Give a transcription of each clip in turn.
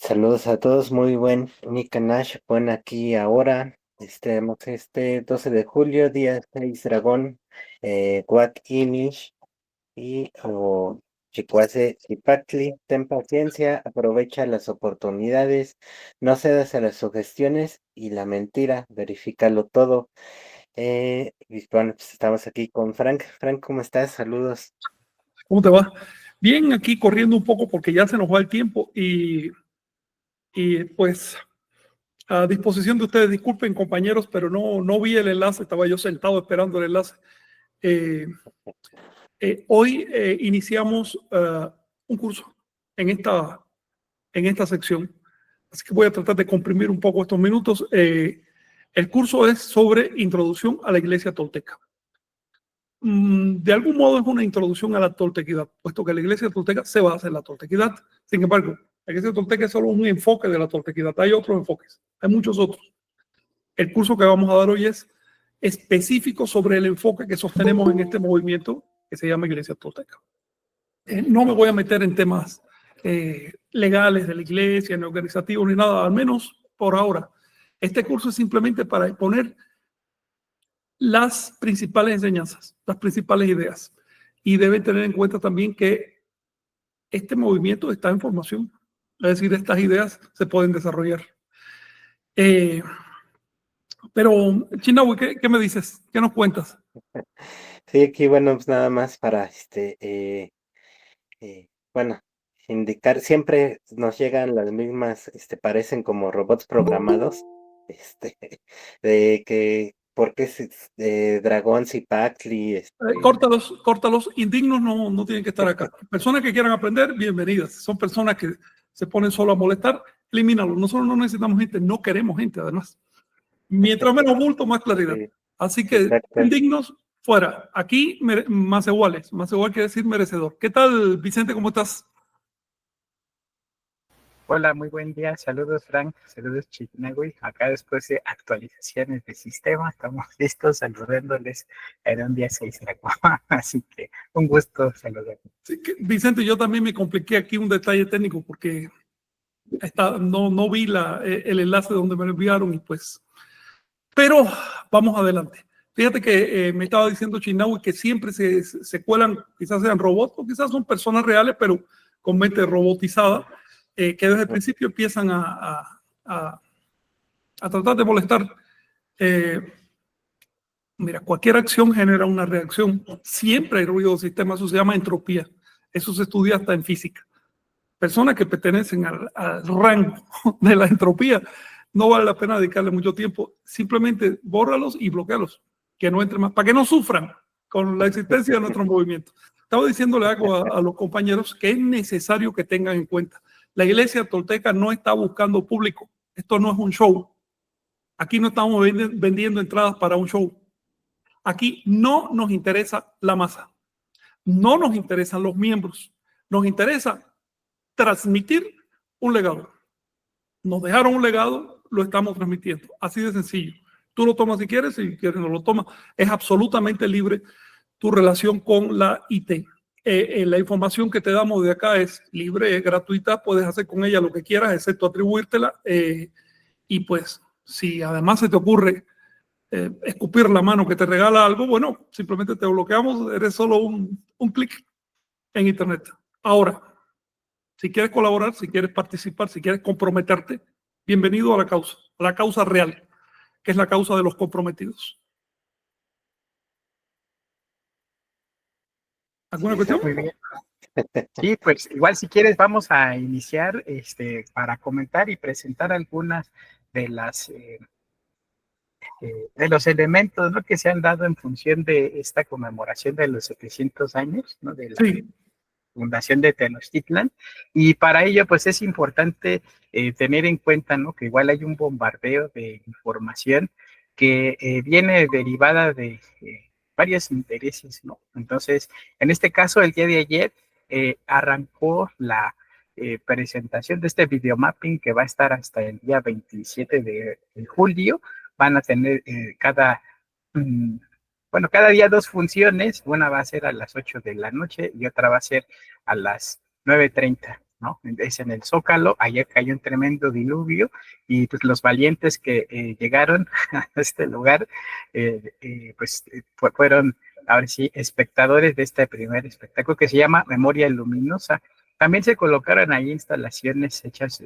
Saludos a todos, muy buen Nika Nash, buen aquí ahora. Tenemos este 12 de julio, día 6 dragón, Quack Inish y o Chicuase Cipactli. Ten paciencia, aprovecha las oportunidades, no cedas a las sugestiones y la mentira, verifícalo todo. Y bueno, pues estamos aquí con Frank. Frank, ¿cómo estás? Saludos. ¿Cómo te va? Bien, aquí corriendo un poco porque ya se nos va el tiempo y pues a disposición de ustedes, disculpen compañeros, pero no vi el enlace, estaba yo sentado esperando el enlace. Eh, Hoy iniciamos un curso en esta sección, así que voy a tratar de comprimir un poco estos minutos. El curso es sobre introducción a la iglesia tolteca. De algún modo es una introducción a la toltequidad, puesto que la iglesia tolteca se basa en la toltequidad. Sin embargo, la iglesia tolteca es solo un enfoque de la toltequidad. Hay otros enfoques, hay muchos otros. El curso que vamos a dar hoy es específico sobre el enfoque que sostenemos en este movimiento que se llama iglesia tolteca. No me voy a meter en temas legales de la iglesia, ni organizativos, ni nada, al menos por ahora. Este curso es simplemente para exponer las principales enseñanzas, las principales ideas. Y deben tener en cuenta también que este movimiento está en formación. Es decir, estas ideas se pueden desarrollar. Pero, Chinawi, ¿qué me dices? ¿Qué nos cuentas? Sí, aquí bueno, pues nada más para bueno, indicar, siempre nos llegan las mismas, parecen como robots programados, este, de que, ¿por qué Dragón, Cipactli, Córtalos. Indignos no tienen que estar acá. Personas que quieran aprender, bienvenidas. Son personas que se ponen solo a molestar, elimínalos. Nosotros no necesitamos gente, no queremos gente, además. Mientras menos bulto, más claridad. sí, Así que, exacto. indignos, fuera. Aquí, más iguales. Más igual quiere decir merecedor. ¿Qué tal, Vicente? ¿Cómo estás? Hola, muy buen día. Saludos, Frank. Saludos, Chitnagui. Acá después de actualizaciones de sistema, estamos listos saludándoles en un día 6 de agosto. Así que un gusto saludar. Sí, Vicente, yo también me compliqué aquí un detalle técnico porque no vi el enlace donde me lo enviaron y pues, pero vamos adelante. Fíjate que me estaba diciendo Chinawi que siempre se cuelan, quizás sean robots o quizás son personas reales, pero con mente robotizada, que desde el principio empiezan a tratar de molestar. Eh, Mira, cualquier acción genera una reacción. Siempre hay ruido del sistema, eso se llama entropía. Eso se estudia hasta en física. Personas que pertenecen al rango de la entropía, no vale la pena dedicarle mucho tiempo. Simplemente bórralos y bloquealos, que no entren más, para que no sufran con la existencia de nuestro movimiento. Estaba diciéndole algo a los compañeros que es necesario que tengan en cuenta. La iglesia tolteca no está buscando público. Esto no es un show. Aquí no estamos vendiendo entradas para un show. Aquí no nos interesa la masa. No nos interesan los miembros. Nos interesa transmitir un legado. Nos dejaron un legado, lo estamos transmitiendo. Así de sencillo. Tú lo tomas si quieres no lo tomas. Es absolutamente libre tu relación con la IT. La información que te damos de acá es libre, es gratuita, puedes hacer con ella lo que quieras, excepto atribuírtela. Y pues, si además se te ocurre escupir la mano que te regala algo, bueno, simplemente te bloqueamos, eres solo un clic en Internet. Ahora, si quieres colaborar, si quieres participar, si quieres comprometerte, bienvenido a la causa real, que es la causa de los comprometidos. ¿Alguna cuestión? Muy bien. Sí, pues igual si quieres vamos a iniciar para comentar y presentar algunas de las de los elementos, ¿no?, que se han dado en función de esta conmemoración de los 700 años, ¿no?, de la Sí. fundación de Tenochtitlan, y para ello pues es importante tener en cuenta, ¿no?, que igual hay un bombardeo de información que viene derivada de varios intereses, ¿no? Entonces, en este caso, el día de ayer arrancó la presentación de este videomapping que va a estar hasta el día 27 de julio. Van a tener cada día dos funciones. Una va a ser a las 8 de la noche y otra va a ser a las 9:30 ¿no? Es en el Zócalo, allá cayó un tremendo diluvio y pues los valientes que llegaron a este lugar, fueron ahora sí espectadores de este primer espectáculo que se llama Memoria Luminosa. También se colocaron ahí instalaciones hechas,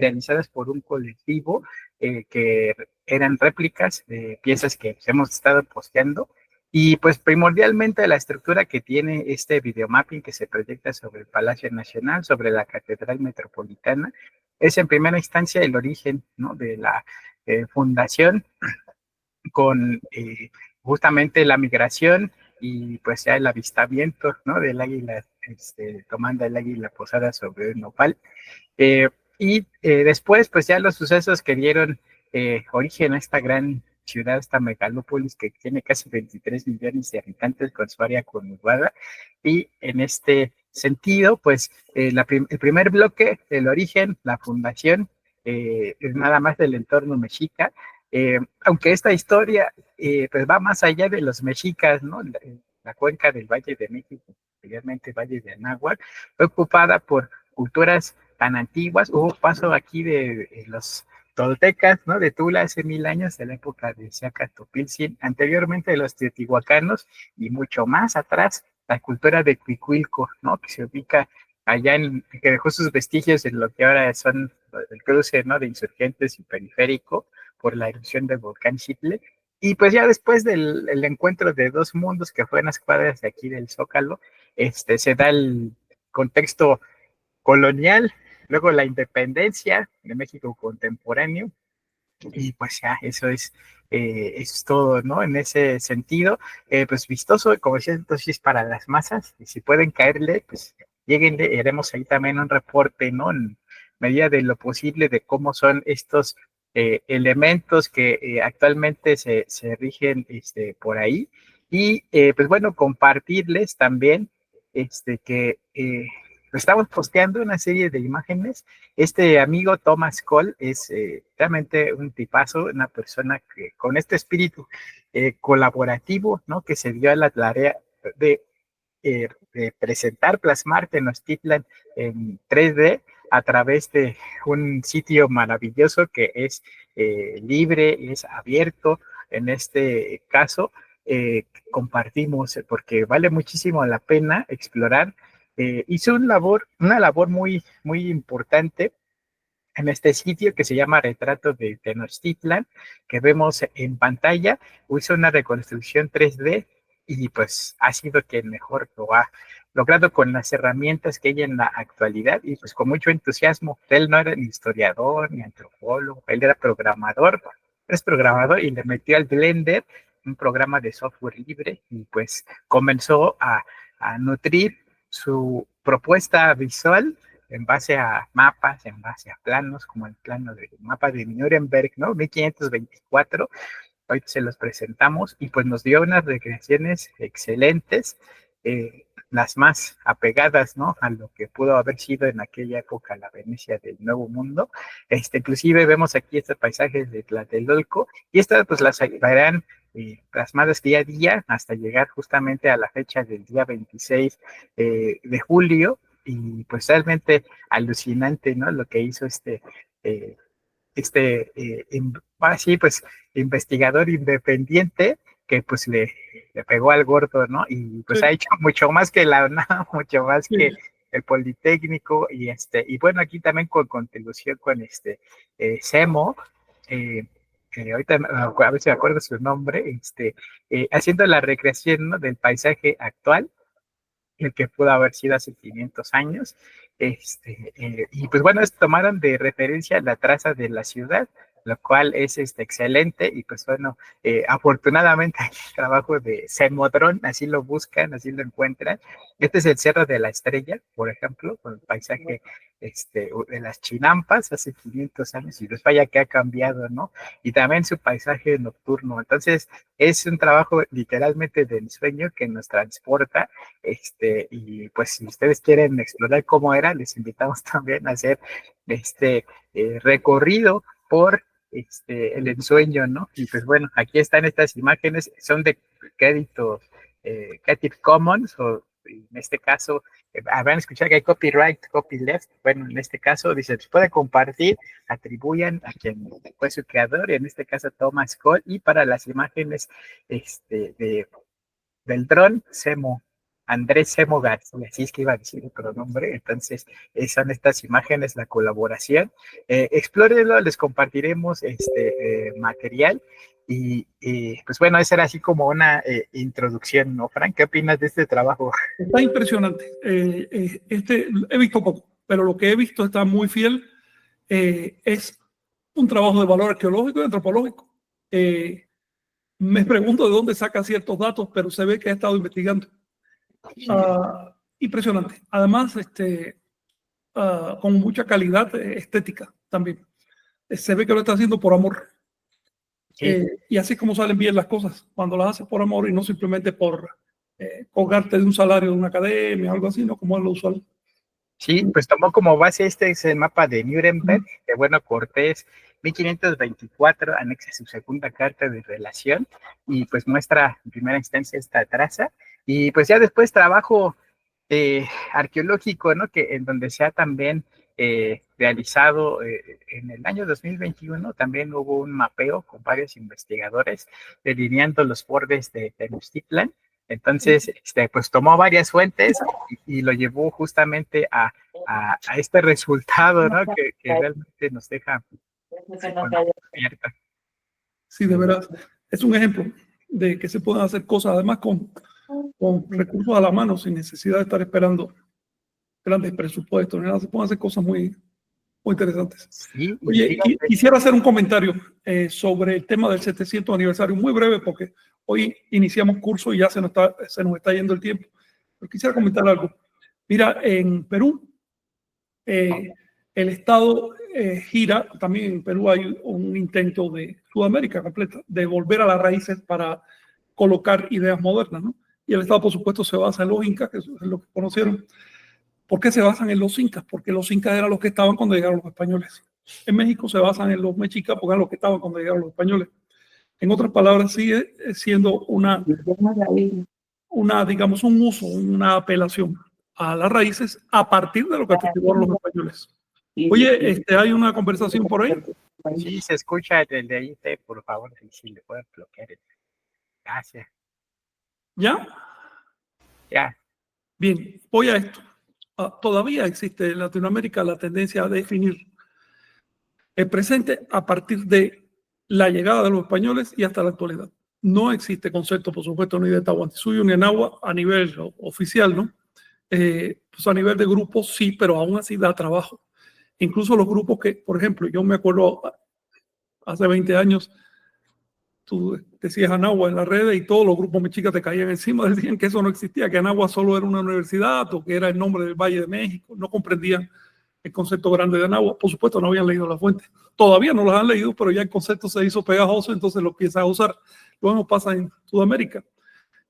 realizadas por un colectivo que eran réplicas de piezas que hemos estado posteando. Y pues primordialmente la estructura que tiene este videomapping que se proyecta sobre el Palacio Nacional, sobre la Catedral Metropolitana, es en primera instancia el origen, ¿no?, de la fundación con justamente la migración y pues ya el avistamiento, ¿no?, del águila, tomando el águila posada sobre el nopal. Eh, Después, pues ya los sucesos que dieron origen a esta gran ciudad, esta megalópolis que tiene casi 23 millones de habitantes con su área conurbada. Y en este sentido, pues el primer bloque, el origen, la fundación, es nada más del entorno mexica, aunque esta historia pues va más allá de los mexicas, ¿no? La cuenca del Valle de México, particularmente Valle de Anáhuac, fue ocupada por culturas tan antiguas. Hubo paso aquí de los toltecas, ¿no?, de Tula hace 1000 años, de la época de Xiacatopiltzin, anteriormente de los teotihuacanos y mucho más atrás, la cultura de Cuicuilco, ¿no?, que se ubica allá que dejó sus vestigios en lo que ahora son el cruce, ¿no?, de Insurgentes y Periférico por la erupción del volcán Xitle. Y pues ya después del el encuentro de dos mundos que fue en las cuadras de aquí del Zócalo, se da el contexto colonial, luego la independencia de México contemporáneo, y pues ya, eso es todo, ¿no? En ese sentido, pues vistoso, como decía, entonces para las masas, y si pueden caerle, pues lleguenle, y haremos ahí también un reporte, ¿no?, en medida de lo posible de cómo son estos elementos que actualmente se rigen por ahí, y pues bueno, compartirles también que estamos posteando una serie de imágenes. Este amigo Thomas Cole es realmente un tipazo, una persona que con este espíritu colaborativo, ¿no?, que se dio a la tarea de, de presentar, plasmar Tenochtitlan en 3D a través de un sitio maravilloso que es libre, es abierto. En este caso, compartimos porque vale muchísimo la pena explorar. Hizo una labor muy, muy importante en este sitio que se llama Retrato de Tenochtitlan, que vemos en pantalla. Hizo una reconstrucción 3D y pues ha sido quien mejor lo ha logrado con las herramientas que hay en la actualidad y pues con mucho entusiasmo. Él no era ni historiador ni antropólogo, él era programador, es programador y le metió al Blender, un programa de software libre, y pues comenzó a nutrir su propuesta visual en base a mapas, en base a planos, como el plano del mapa de Nuremberg, ¿no?, 1524. Hoy se los presentamos y pues nos dio unas recreaciones excelentes, las más apegadas, ¿no?, a lo que pudo haber sido en aquella época la Venecia del Nuevo Mundo. Inclusive vemos aquí estos paisajes de Tlatelolco y estas pues las verán plasmadas día a día hasta llegar justamente a la fecha del día 26 de julio, y pues realmente alucinante, ¿no?, lo que hizo eh, así pues investigador independiente que pues le pegó al gordo, ¿no? Y pues Sí, ha hecho mucho más que la UNAM, mucho más sí, que el Politécnico, y bueno, aquí también con contribución con SEMO, ahorita a ver si me acuerdo su nombre, haciendo la recreación, ¿no?, del paisaje actual, el que pudo haber sido hace 500 años. Y pues bueno, tomaron de referencia la traza de la ciudad, lo cual es excelente. Y pues bueno, afortunadamente hay trabajo de Semodrón, así lo buscan, así lo encuentran. Este es el Cerro de la Estrella, por ejemplo, con el paisaje de las Chinampas hace 500 años, y pues vaya que ha cambiado, ¿no? Y también su paisaje nocturno. Entonces, es un trabajo literalmente de ensueño que nos transporta. Y pues si ustedes quieren explorar cómo era, les invitamos también a hacer este recorrido por el ensueño, ¿no? Y pues bueno, aquí están estas imágenes, son de crédito Creative Commons, o En este caso, habrán escuchado que hay copyright, copyleft. Bueno, en este caso dice, se puede compartir, atribuyan a quien fue su creador, y en este caso Thomas Cole, y para las imágenes del dron, Andrés Semo García, así es que iba a decir el pronombre. Entonces, son estas imágenes, la colaboración. Explórenlo, les compartiremos material. Pues bueno, esa era así como una introducción, ¿no, Frank? ¿Qué opinas de este trabajo? Está impresionante. He visto poco, pero lo que he visto está muy fiel. Es un trabajo de valor arqueológico y antropológico. Me pregunto de dónde saca ciertos datos, pero se ve que ha estado investigando. Impresionante. Además, con mucha calidad estética también. Se ve que lo está haciendo por amor. Sí. Y así es como salen bien las cosas, cuando las haces por amor y no simplemente por colgarte de un salario de una academia o algo así, no como es lo usual. Sí, pues tomó como base es el mapa de Nuremberg, que bueno, Cortés, 1524, anexa su segunda carta de relación, y pues muestra en primera instancia esta traza, y pues ya después trabajo arqueológico, ¿no? Que en donde se ha también realizado en el año 2021, también hubo un mapeo con varios investigadores delineando los bordes de Tenochtitlan. Entonces, pues tomó varias fuentes y lo llevó justamente a este resultado, ¿no? Que realmente nos deja abierta. Sí, de veras. Es un ejemplo de que se pueden hacer cosas, además con recursos a la mano, sin necesidad de estar esperando grandes presupuestos, ni nada. Se pueden hacer cosas muy, muy interesantes. Sí, Oye, quisiera hacer un comentario sobre el tema del 700 aniversario, muy breve, porque hoy iniciamos curso y ya se nos está yendo el tiempo. Pero quisiera comentar algo. Mira, en Perú, el Estado gira, también en Perú hay un intento de Sudamérica completa, de volver a las raíces para colocar ideas modernas, ¿no? Y el Estado, por supuesto, se basa en los incas, que es lo que conocieron. ¿Por qué se basan en los incas? Porque los incas eran los que estaban cuando llegaron los españoles. En México se basan en los mexicas porque eran los que estaban cuando llegaron los españoles. En otras palabras, sigue siendo digamos, un uso, una apelación a las raíces a partir de lo que atestiguaron los españoles. Oye, hay una conversación por ahí. Sí, se escucha el de ahí, por favor, si le pueden bloquear. Gracias. ¿Ya? Ya. Bien, voy a esto. Todavía existe en Latinoamérica la tendencia a definir el presente a partir de la llegada de los españoles y hasta la actualidad. No existe concepto, por supuesto, ni de Tahuantinsuyo ni Enagua a nivel oficial, ¿no? Pues a nivel de grupos sí, pero aún así da trabajo. Incluso los grupos que, por ejemplo, yo me acuerdo hace 20 años, tú decías Anagua en las redes y todos los grupos mexicas te caían encima, decían que eso no existía, que Anagua solo era una universidad o que era el nombre del Valle de México, no comprendían el concepto grande de Anagua. Por supuesto, no habían leído la fuente. Todavía no las han leído, pero ya el concepto se hizo pegajoso, entonces lo empiezan a usar. Lo mismo pasa en Sudamérica.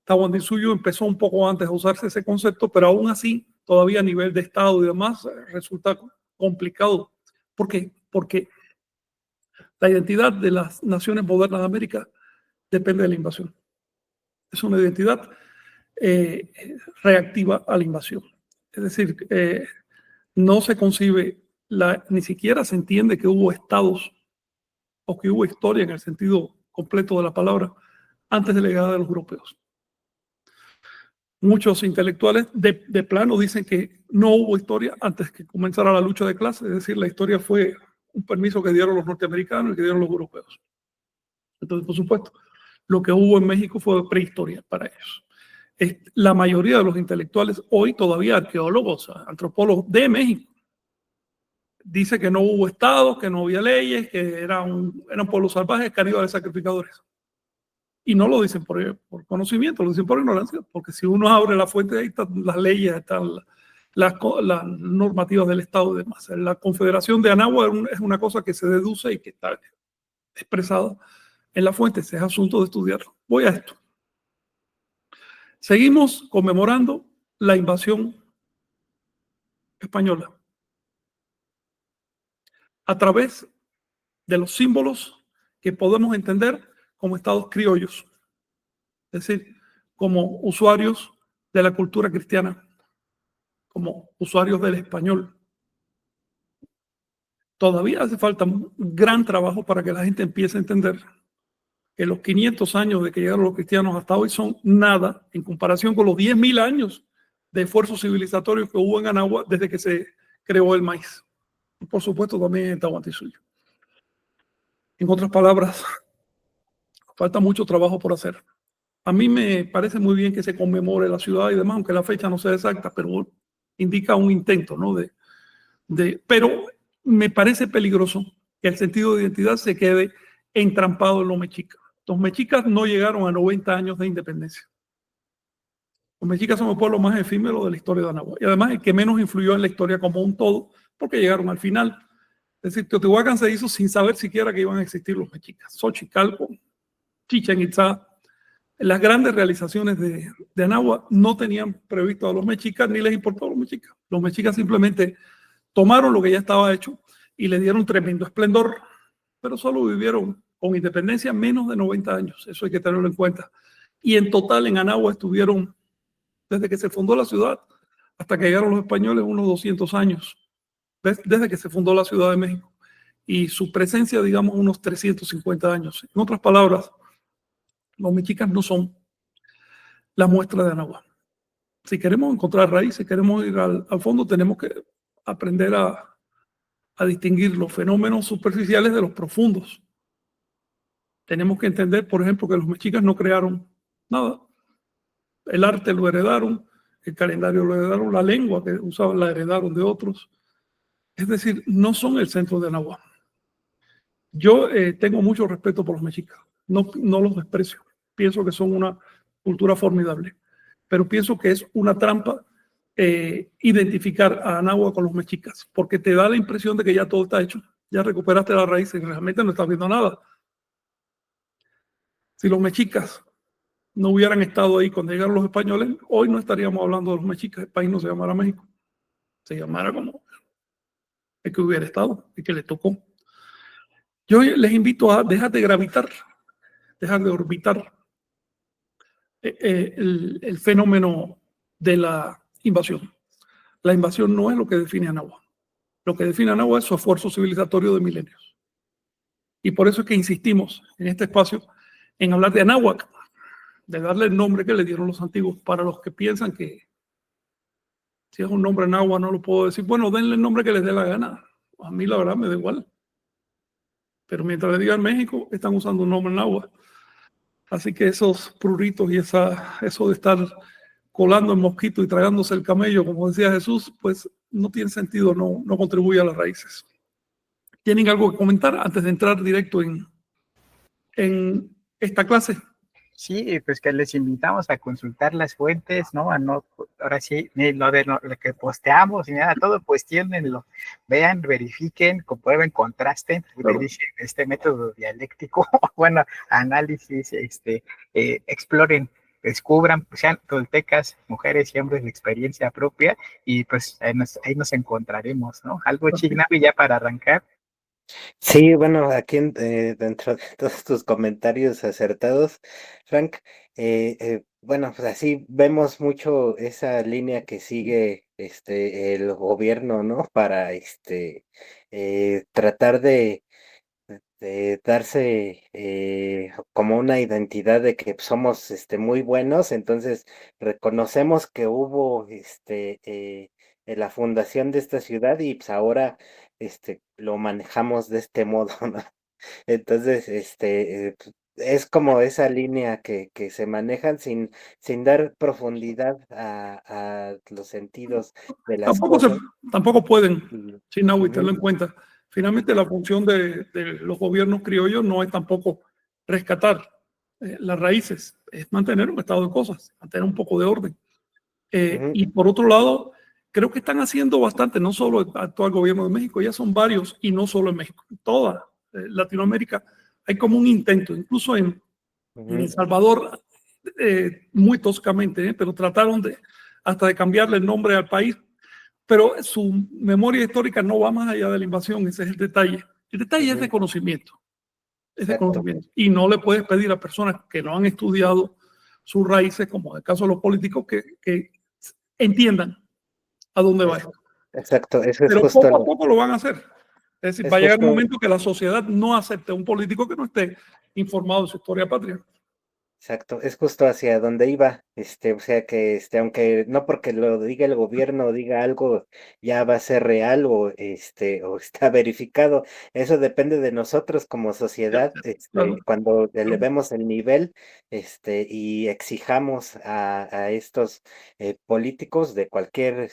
Tahuantinsuyo empezó un poco antes a usarse ese concepto, pero aún así, todavía a nivel de Estado y demás, resulta complicado. ¿Por qué? Porque la identidad de las naciones modernas de América depende de la invasión. Es una identidad reactiva a la invasión. Es decir, no se concibe, ni siquiera se entiende que hubo estados o que hubo historia en el sentido completo de la palabra antes de la llegada de los europeos. Muchos intelectuales de plano dicen que no hubo historia antes que comenzara la lucha de clases, es decir, la historia fue un permiso que dieron los norteamericanos y que dieron los europeos. Entonces, por supuesto, lo que hubo en México fue prehistoria para ellos. La mayoría de los intelectuales hoy, todavía arqueólogos, antropólogos de México, dice que no hubo estados, que no había leyes, que eran pueblos salvajes, caníbales sacrificadores. Y no lo dicen por conocimiento, lo dicen por ignorancia, porque si uno abre la fuente, ahí están las leyes, están las normativas del Estado y demás. La Confederación de Anagua es una cosa que se deduce y que está expresada en la fuente. Ese es asunto de estudiarlo. Voy a esto. Seguimos conmemorando la invasión española a través de los símbolos que podemos entender como estados criollos, es decir, como usuarios de la cultura cristiana como usuarios del español. Todavía hace falta un gran trabajo para que la gente empiece a entender que los 500 años de que llegaron los cristianos hasta hoy son nada en comparación con los 10.000 años de esfuerzos civilizatorios que hubo en Anáhuac desde que se creó el maíz. Y por supuesto también en Tahuantinsuyo. En otras palabras, falta mucho trabajo por hacer. A mí me parece muy bien que se conmemore la ciudad y demás, aunque la fecha no sea exacta, pero indica un intento, ¿no? Pero me parece peligroso que el sentido de identidad se quede entrampado en los mexicas. Los mexicas no llegaron a 90 años de independencia. Los mexicas son el pueblo más efímero de la historia de Anáhuac y además el que menos influyó en la historia como un todo, porque llegaron al final. Es decir, Teotihuacán se hizo sin saber siquiera que iban a existir los mexicas. Xochicalco, Chichén Itzá, las grandes realizaciones de Anáhuac no tenían previsto a los mexicas ni les importó a los mexicas. Los mexicas simplemente tomaron lo que ya estaba hecho y le dieron tremendo esplendor, pero solo vivieron con independencia menos de 90 años. Eso hay que tenerlo en cuenta. Y en total en Anáhuac estuvieron, desde que se fundó la ciudad hasta que llegaron los españoles, unos 200 años, desde que se fundó la Ciudad de México. Y su presencia, digamos, unos 350 años. En otras palabras, los mexicas no son la muestra de Anáhuac. Si queremos encontrar raíz, si queremos ir al fondo, tenemos que aprender a distinguir los fenómenos superficiales de los profundos. Tenemos que entender, por ejemplo, que los mexicas no crearon nada. El arte lo heredaron, el calendario lo heredaron, la lengua que usaban la heredaron de otros. Es decir, no son el centro de Anáhuac. Yo tengo mucho respeto por los mexicas, no los desprecio. Pienso que son una cultura formidable, pero pienso que es una trampa identificar a Anáhuac con los mexicas, porque te da la impresión de que ya todo está hecho, ya recuperaste la raíz y realmente no estás viendo nada. Si los mexicas no hubieran estado ahí cuando llegaron los españoles, hoy no estaríamos hablando de los mexicas, el país no se llamara México, se llamara como el que hubiera estado, el que le tocó. Yo les invito a dejar de gravitar, dejar de orbitar el fenómeno de la invasión. La invasión no es lo que define a Anáhuac. Lo que define a Anáhuac es su esfuerzo civilizatorio de milenios. Y por eso es que insistimos en este espacio en hablar de Anáhuac, de darle el nombre que le dieron los antiguos. Para los que piensan que si es un nombre náhuatl no lo puedo decir, bueno, denle el nombre que les dé la gana. A mí la verdad me da igual. Pero mientras le digan México, están usando un nombre náhuatl. Así que esos pruritos y eso de estar colando el mosquito y tragándose el camello, como decía Jesús, pues no tiene sentido, no contribuye a las raíces. ¿Tienen algo que comentar antes de entrar directo en esta clase? Sí, pues que les invitamos a consultar las fuentes, ¿no? Ahora sí, lo que posteamos y nada, todo cuestiónenlo, vean, verifiquen, comprueben, contrasten, utilicen este método dialéctico, bueno, análisis, exploren, descubran, pues sean toltecas, mujeres y hombres de experiencia propia, y pues ahí nos encontraremos, ¿no? Algo Chignavi ya para arrancar. Sí, bueno, aquí dentro de todos tus comentarios acertados, Frank, bueno, pues así vemos mucho esa línea que sigue el gobierno, ¿no? Para tratar de darse como una identidad de que somos muy buenos, entonces reconocemos que hubo en la fundación de esta ciudad y pues ahora lo manejamos de este modo, ¿no? Entonces, pues, es como esa línea que se manejan sin dar profundidad a los sentidos de las cosas. Tampoco pueden, sin agua, y tenerlo en Ujú, cuenta. Finalmente, la función de los gobiernos criollos no es tampoco rescatar las raíces, es mantener un estado de cosas, mantener un poco de orden. ujú, Y por otro lado, creo que están haciendo bastante, no solo el actual gobierno de México, ya son varios, y no solo en México, en toda Latinoamérica hay como un intento, incluso en El ujú, Salvador, muy toscamente, pero trataron hasta de cambiarle el nombre al país, pero su memoria histórica no va más allá de la invasión, ese es el detalle. El detalle es de ujú, conocimiento, es de exacto. conocimiento, y no le puedes pedir a personas que no han estudiado sus raíces, como en el caso de los políticos, que entiendan a dónde va. Exacto, eso es Pero justo. poco a poco lo van a hacer. Es decir, Es va a llegar un justo. momento que la sociedad no acepte a un político que no esté informado de su historia patria. Exacto, es justo hacia donde iba, o sea que, aunque no porque lo diga el gobierno o diga algo, ya va a ser real o está verificado. Eso depende de nosotros como sociedad, Claro, cuando claro. elevemos el nivel, y exijamos a estos políticos de cualquier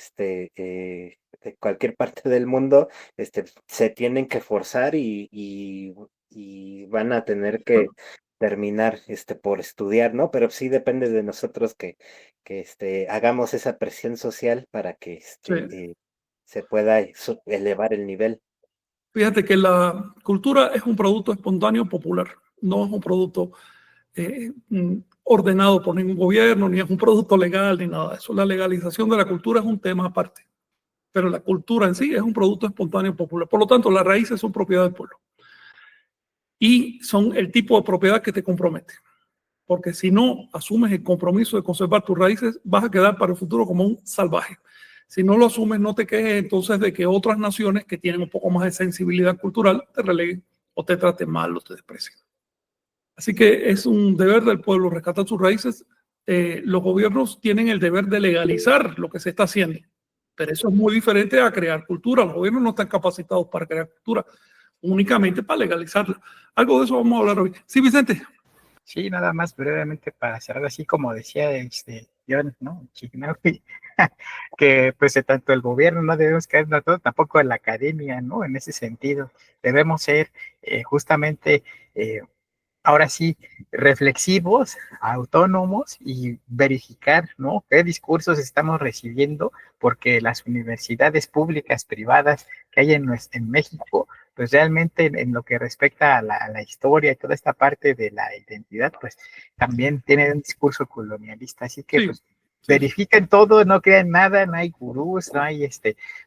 parte del mundo, se tienen que forzar y van a tener que terminar, por estudiar, ¿no? Pero sí depende de nosotros que hagamos esa presión social para que, Sí. se pueda elevar el nivel. Fíjate que la cultura es un producto espontáneo popular, no es un producto ordenado por ningún gobierno, ni es un producto legal, ni nada de eso. La legalización de la cultura es un tema aparte, pero la cultura en sí es un producto espontáneo popular. Por lo tanto, las raíces son propiedad del pueblo y son el tipo de propiedad que te compromete. Porque si no asumes el compromiso de conservar tus raíces, vas a quedar para el futuro como un salvaje. Si no lo asumes, no te quejes entonces de que otras naciones que tienen un poco más de sensibilidad cultural te releguen o te traten mal o te desprecien. Así que es un deber del pueblo rescatar sus raíces. Los gobiernos tienen el deber de legalizar lo que se está haciendo, pero eso es muy diferente a crear cultura. Los gobiernos no están capacitados para crear cultura, únicamente para legalizarla. Algo de eso vamos a hablar hoy. Sí, Vicente. Sí, nada más brevemente para cerrar, así como decía John, ¿no? Chignaui, que pues tanto el gobierno no debemos caer en todo, tampoco en la academia, ¿no? En ese sentido, debemos ser justamente eh, ahora sí, reflexivos, autónomos y verificar, ¿no? ¿Qué discursos estamos recibiendo? Porque las universidades públicas, privadas que hay en México, pues realmente en lo que respecta a la historia y toda esta parte de la identidad, pues también tienen un discurso colonialista. Así que, Sí, pues, sí. verifiquen todo, no crean nada, no hay gurús, no hay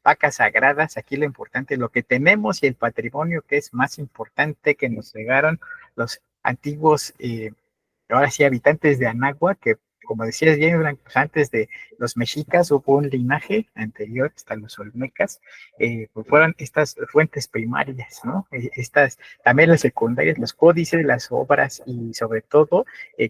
vacas sagradas. Aquí lo importante es lo que tenemos y el patrimonio que es más importante que nos llegaron los antiguos, ahora sí, habitantes de Anáhuac, que como decías bien, pues antes de los mexicas hubo un linaje anterior hasta los olmecas, pues fueron estas fuentes primarias, ¿no? Estas, también las secundarias, los códices, las obras y sobre todo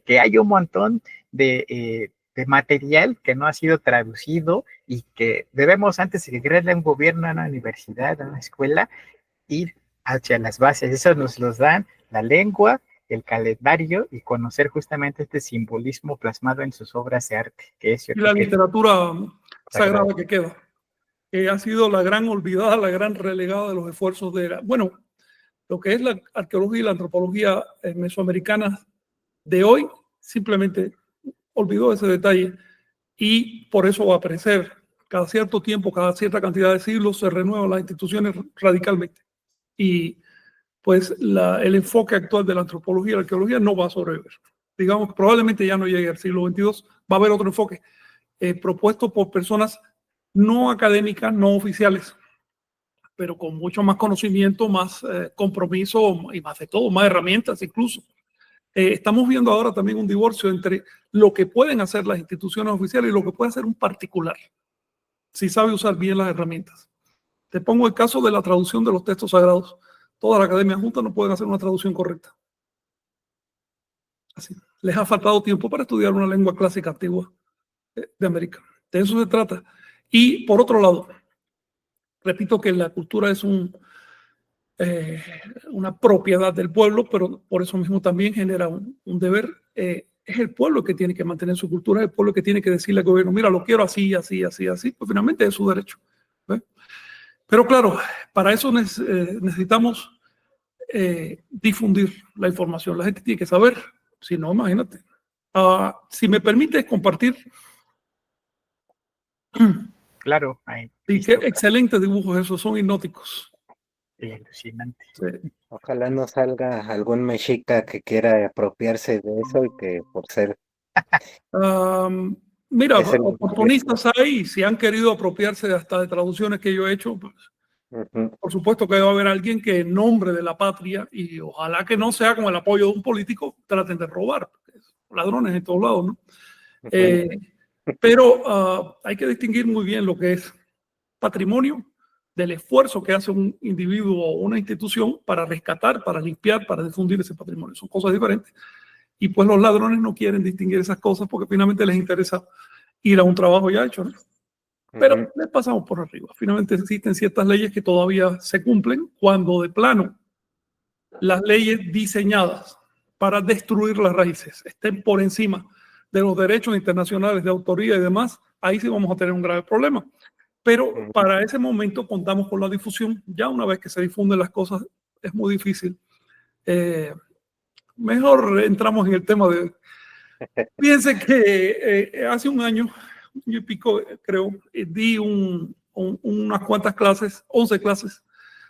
que hay un montón de material que no ha sido traducido y que debemos antes de crearle a un gobierno, a una universidad, a una escuela, ir hacia las bases. Eso nos los dan la lengua, el calendario y conocer justamente este simbolismo plasmado en sus obras de arte, que es yo Y la creo que es literatura sagrado. sagrada que queda, que ha sido la gran olvidada, la gran relegada de los esfuerzos bueno, lo que es la arqueología y la antropología mesoamericana de hoy, simplemente olvidó ese detalle y por eso va a aparecer cada cierto tiempo, cada cierta cantidad de siglos, se renuevan las instituciones radicalmente. Y pues el enfoque actual de la antropología y la arqueología no va a sobrevivir. Digamos, probablemente ya no llegue al siglo XXII, va a haber otro enfoque propuesto por personas no académicas, no oficiales, pero con mucho más conocimiento, más compromiso y más de todo, más herramientas incluso. Estamos viendo ahora también un divorcio entre lo que pueden hacer las instituciones oficiales y lo que puede hacer un particular, si sabe usar bien las herramientas. Te pongo el caso de la traducción de los textos sagrados. Toda la academia junta no pueden hacer una traducción correcta. Así. Les ha faltado tiempo para estudiar una lengua clásica antigua de América. De eso se trata. Y por otro lado, repito que la cultura es una propiedad del pueblo, pero por eso mismo también genera un deber. Es el pueblo que tiene que mantener su cultura, es el pueblo que tiene que decirle al gobierno, mira, lo quiero así, así, así, así, pues finalmente es su derecho. ¿Ve? Pero claro, para eso necesitamos difundir la información. La gente tiene que saber, si no, imagínate. Si me permites compartir, Claro, hay y qué listo, excelentes dibujos esos, son hipnóticos. alucinante. Sí. Ojalá no salga algún mexica que quiera apropiarse de eso y que por ser Mira, es el gobierno. oportunistas hay, si han querido apropiarse hasta de traducciones que yo he hecho, pues, Por supuesto que debe haber alguien que en nombre de la patria, y ojalá que no sea con el apoyo de un político, traten de robar. Ladrones en todos lados, ¿no? Pero hay que distinguir muy bien lo que es patrimonio del esfuerzo que hace un individuo o una institución para rescatar, para limpiar, para difundir ese patrimonio. Son cosas diferentes. Y pues los ladrones no quieren distinguir esas cosas porque finalmente les interesa ir a un trabajo ya hecho, ¿no? Pero les pasamos por arriba. Finalmente existen ciertas leyes que todavía se cumplen cuando de plano las leyes diseñadas para destruir las raíces estén por encima de los derechos internacionales de autoría y demás, ahí sí vamos a tener un grave problema. Pero para ese momento contamos con la difusión. Ya una vez que se difunden las cosas es muy difícil. Mejor entramos en el tema de... Fíjense que hace un año y pico, creo, di unas cuantas clases, 11 clases,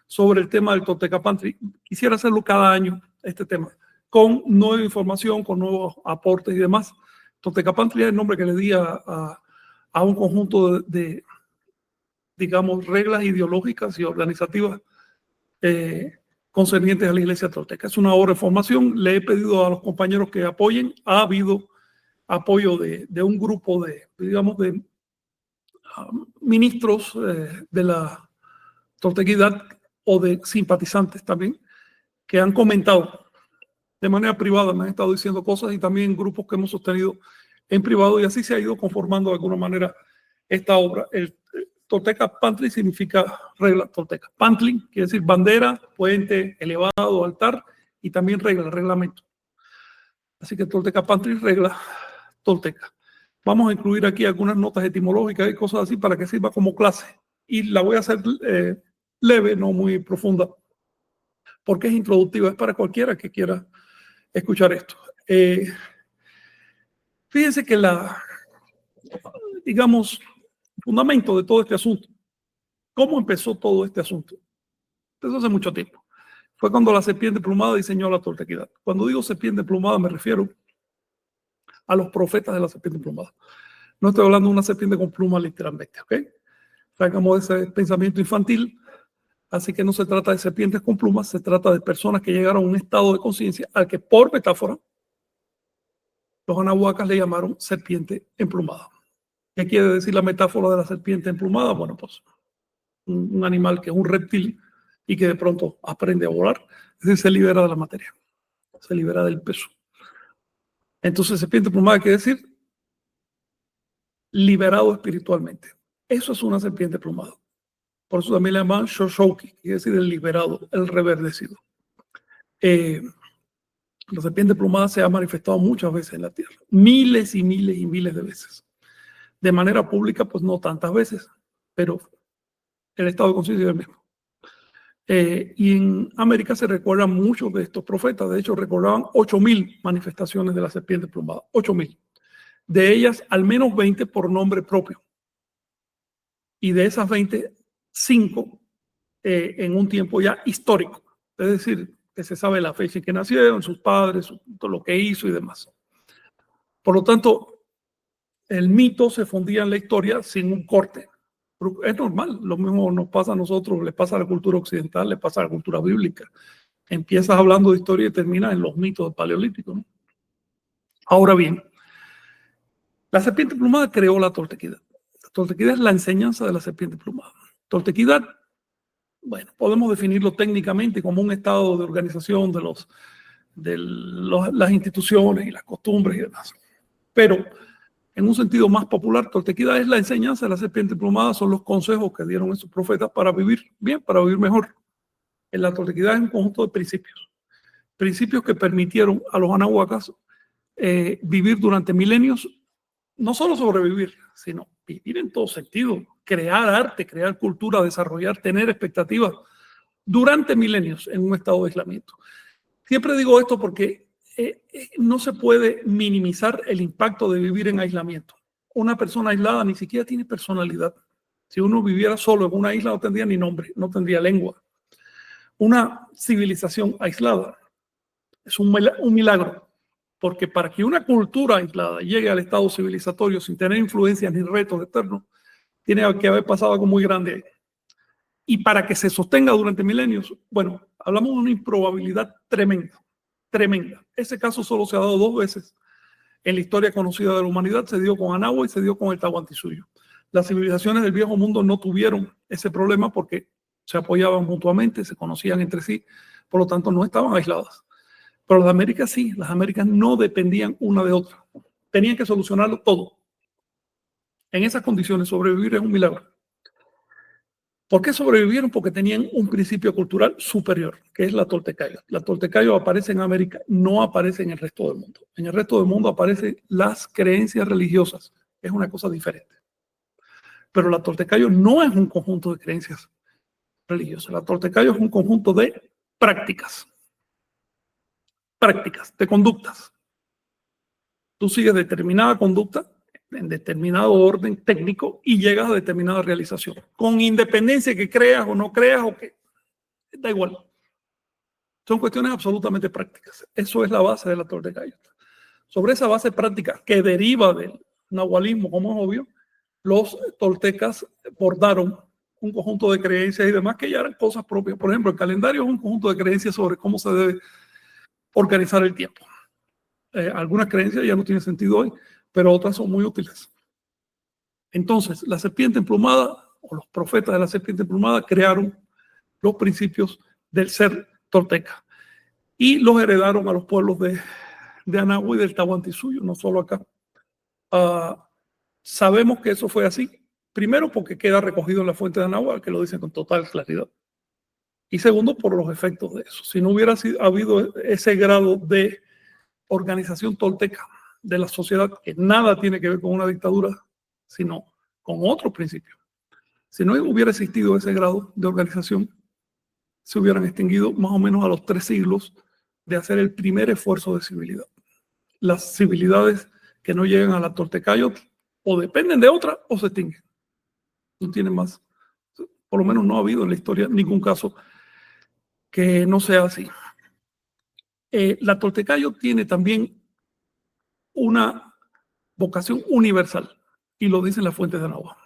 sobre el tema del Toltecapantli. Quisiera hacerlo cada año, este tema, con nueva información, con nuevos aportes y demás. Toltecapantli es el nombre que le di a un conjunto de, digamos, reglas ideológicas y organizativas concernientes a la Iglesia Tolteca. Es una obra de formación. Le he pedido a los compañeros que apoyen. Ha habido apoyo de un grupo de, digamos, de ministros de la toltequidad o de simpatizantes también, que han comentado de manera privada, me han estado diciendo cosas, y también grupos que hemos sostenido en privado, y así se ha ido conformando de alguna manera esta obra. El Toltecapantli significa regla tolteca. Pantli quiere decir bandera, puente, elevado, altar, y también regla, reglamento. Así que Toltecapantli, regla tolteca. Vamos a incluir aquí algunas notas etimológicas y cosas así para que sirva como clase. Y la voy a hacer leve, no muy profunda, porque es introductiva, es para cualquiera que quiera escuchar esto. Fíjense que digamos, fundamento de todo este asunto, ¿cómo empezó todo este asunto? Empezó hace mucho tiempo. Fue cuando la serpiente plumada diseñó la toltequidad. Cuando digo serpiente plumada me refiero a los profetas de la serpiente plumada. No estoy hablando de una serpiente con plumas literalmente, ¿ok? Sacamos ese pensamiento infantil. Así que no se trata de serpientes con plumas, se trata de personas que llegaron a un estado de conciencia al que, por metáfora, los anahuacas le llamaron serpiente emplumada. ¿Qué quiere decir la metáfora de la serpiente emplumada? Bueno, pues un animal que es un reptil y que de pronto aprende a volar, es decir, se libera de la materia, se libera del peso. Entonces, serpiente emplumada quiere decir liberado espiritualmente. Eso es una serpiente emplumada. Por eso también le llaman Shoshouki, quiere decir el liberado, el reverdecido. La serpiente plumada se ha manifestado muchas veces en la Tierra, miles y miles y miles de veces. De manera pública, pues no tantas veces, pero el estado de conciencia es el mismo. Y en América se recuerdan muchos de estos profetas. De hecho, recordaban 8,000 manifestaciones de la serpiente plumada. 8,000. De ellas, al menos 20 por nombre propio. Y de esas 20, 5 en un tiempo ya histórico. Es decir, que se sabe la fecha en que nacieron, sus padres, todo lo que hizo y demás. Por lo tanto, el mito se fundía en la historia sin un corte. Es normal, lo mismo nos pasa a nosotros, le pasa a la cultura occidental, le pasa a la cultura bíblica. Empiezas hablando de historia y terminas en los mitos del Paleolítico, ¿no? Ahora bien, la serpiente plumada creó la toltequidad. La toltequidad es la enseñanza de la serpiente plumada. Toltequidad, bueno, podemos definirlo técnicamente como un estado de organización de las instituciones y las costumbres y demás. Pero en un sentido más popular, toltequidad es la enseñanza de la serpiente plumada, son los consejos que dieron esos profetas para vivir bien, para vivir mejor. En la toltequidad es un conjunto de principios. Principios que permitieron a los anahuacas vivir durante milenios, no solo sobrevivir, sino vivir en todo sentido, crear arte, crear cultura, desarrollar, tener expectativas durante milenios en un estado de aislamiento. Siempre digo esto porque no se puede minimizar el impacto de vivir en aislamiento. Una persona aislada ni siquiera tiene personalidad. Si uno viviera solo en una isla no tendría ni nombre, no tendría lengua. Una civilización aislada es un milagro, porque para que una cultura aislada llegue al estado civilizatorio sin tener influencias ni retos externos, tiene que haber pasado algo muy grande. Y para que se sostenga durante milenios, bueno, hablamos de una improbabilidad tremenda, tremenda. Ese caso solo se ha dado 2 veces en la historia conocida de la humanidad, se dio con Anáhuac y se dio con el Tahuantinsuyo. Las civilizaciones del viejo mundo no tuvieron ese problema porque se apoyaban mutuamente, se conocían entre sí, por lo tanto no estaban aisladas. Pero las Américas sí, las Américas no dependían una de otra, tenían que solucionarlo todo. En esas condiciones sobrevivir es un milagro. ¿Por qué sobrevivieron? Porque tenían un principio cultural superior, que es la toltecayo. La toltecayo aparece en América, no aparece en el resto del mundo. En el resto del mundo aparecen las creencias religiosas, es una cosa diferente. Pero la toltecayo no es un conjunto de creencias religiosas. La toltecayo es un conjunto de prácticas, de conductas. Tú sigues determinada conducta en determinado orden técnico y llegas a determinada realización, con independencia que creas o no creas o que da igual. Son cuestiones absolutamente prácticas. Eso es la base de la toltecayo. Sobre esa base práctica que deriva del nahualismo, como es obvio, los toltecas bordaron un conjunto de creencias y demás que ya eran cosas propias. Por ejemplo, el calendario es un conjunto de creencias sobre cómo se debe organizar el tiempo. Algunas creencias ya no tienen sentido hoy, pero otras son muy útiles. Entonces, la serpiente emplumada o los profetas de la serpiente emplumada crearon los principios del ser tolteca y los heredaron a los pueblos de Anáhuac y del Tahuantinsuyo, no solo acá. Sabemos que eso fue así, primero porque queda recogido en la fuente de Anáhuac, que lo dicen con total claridad, y segundo por los efectos de eso. Si no hubiera habido ese grado de organización tolteca de la sociedad, que nada tiene que ver con una dictadura, sino con otro principio. Si no hubiera existido ese grado de organización, se hubieran extinguido más o menos a los 3 siglos de hacer el primer esfuerzo de civilidad. Las civilidades que no llegan a la toltecayo o dependen de otra o se extinguen. No tienen más. Por lo menos no ha habido en la historia ningún caso que no sea así. La toltecayo tiene también una vocación universal y lo dicen las fuentes de Anáhuac.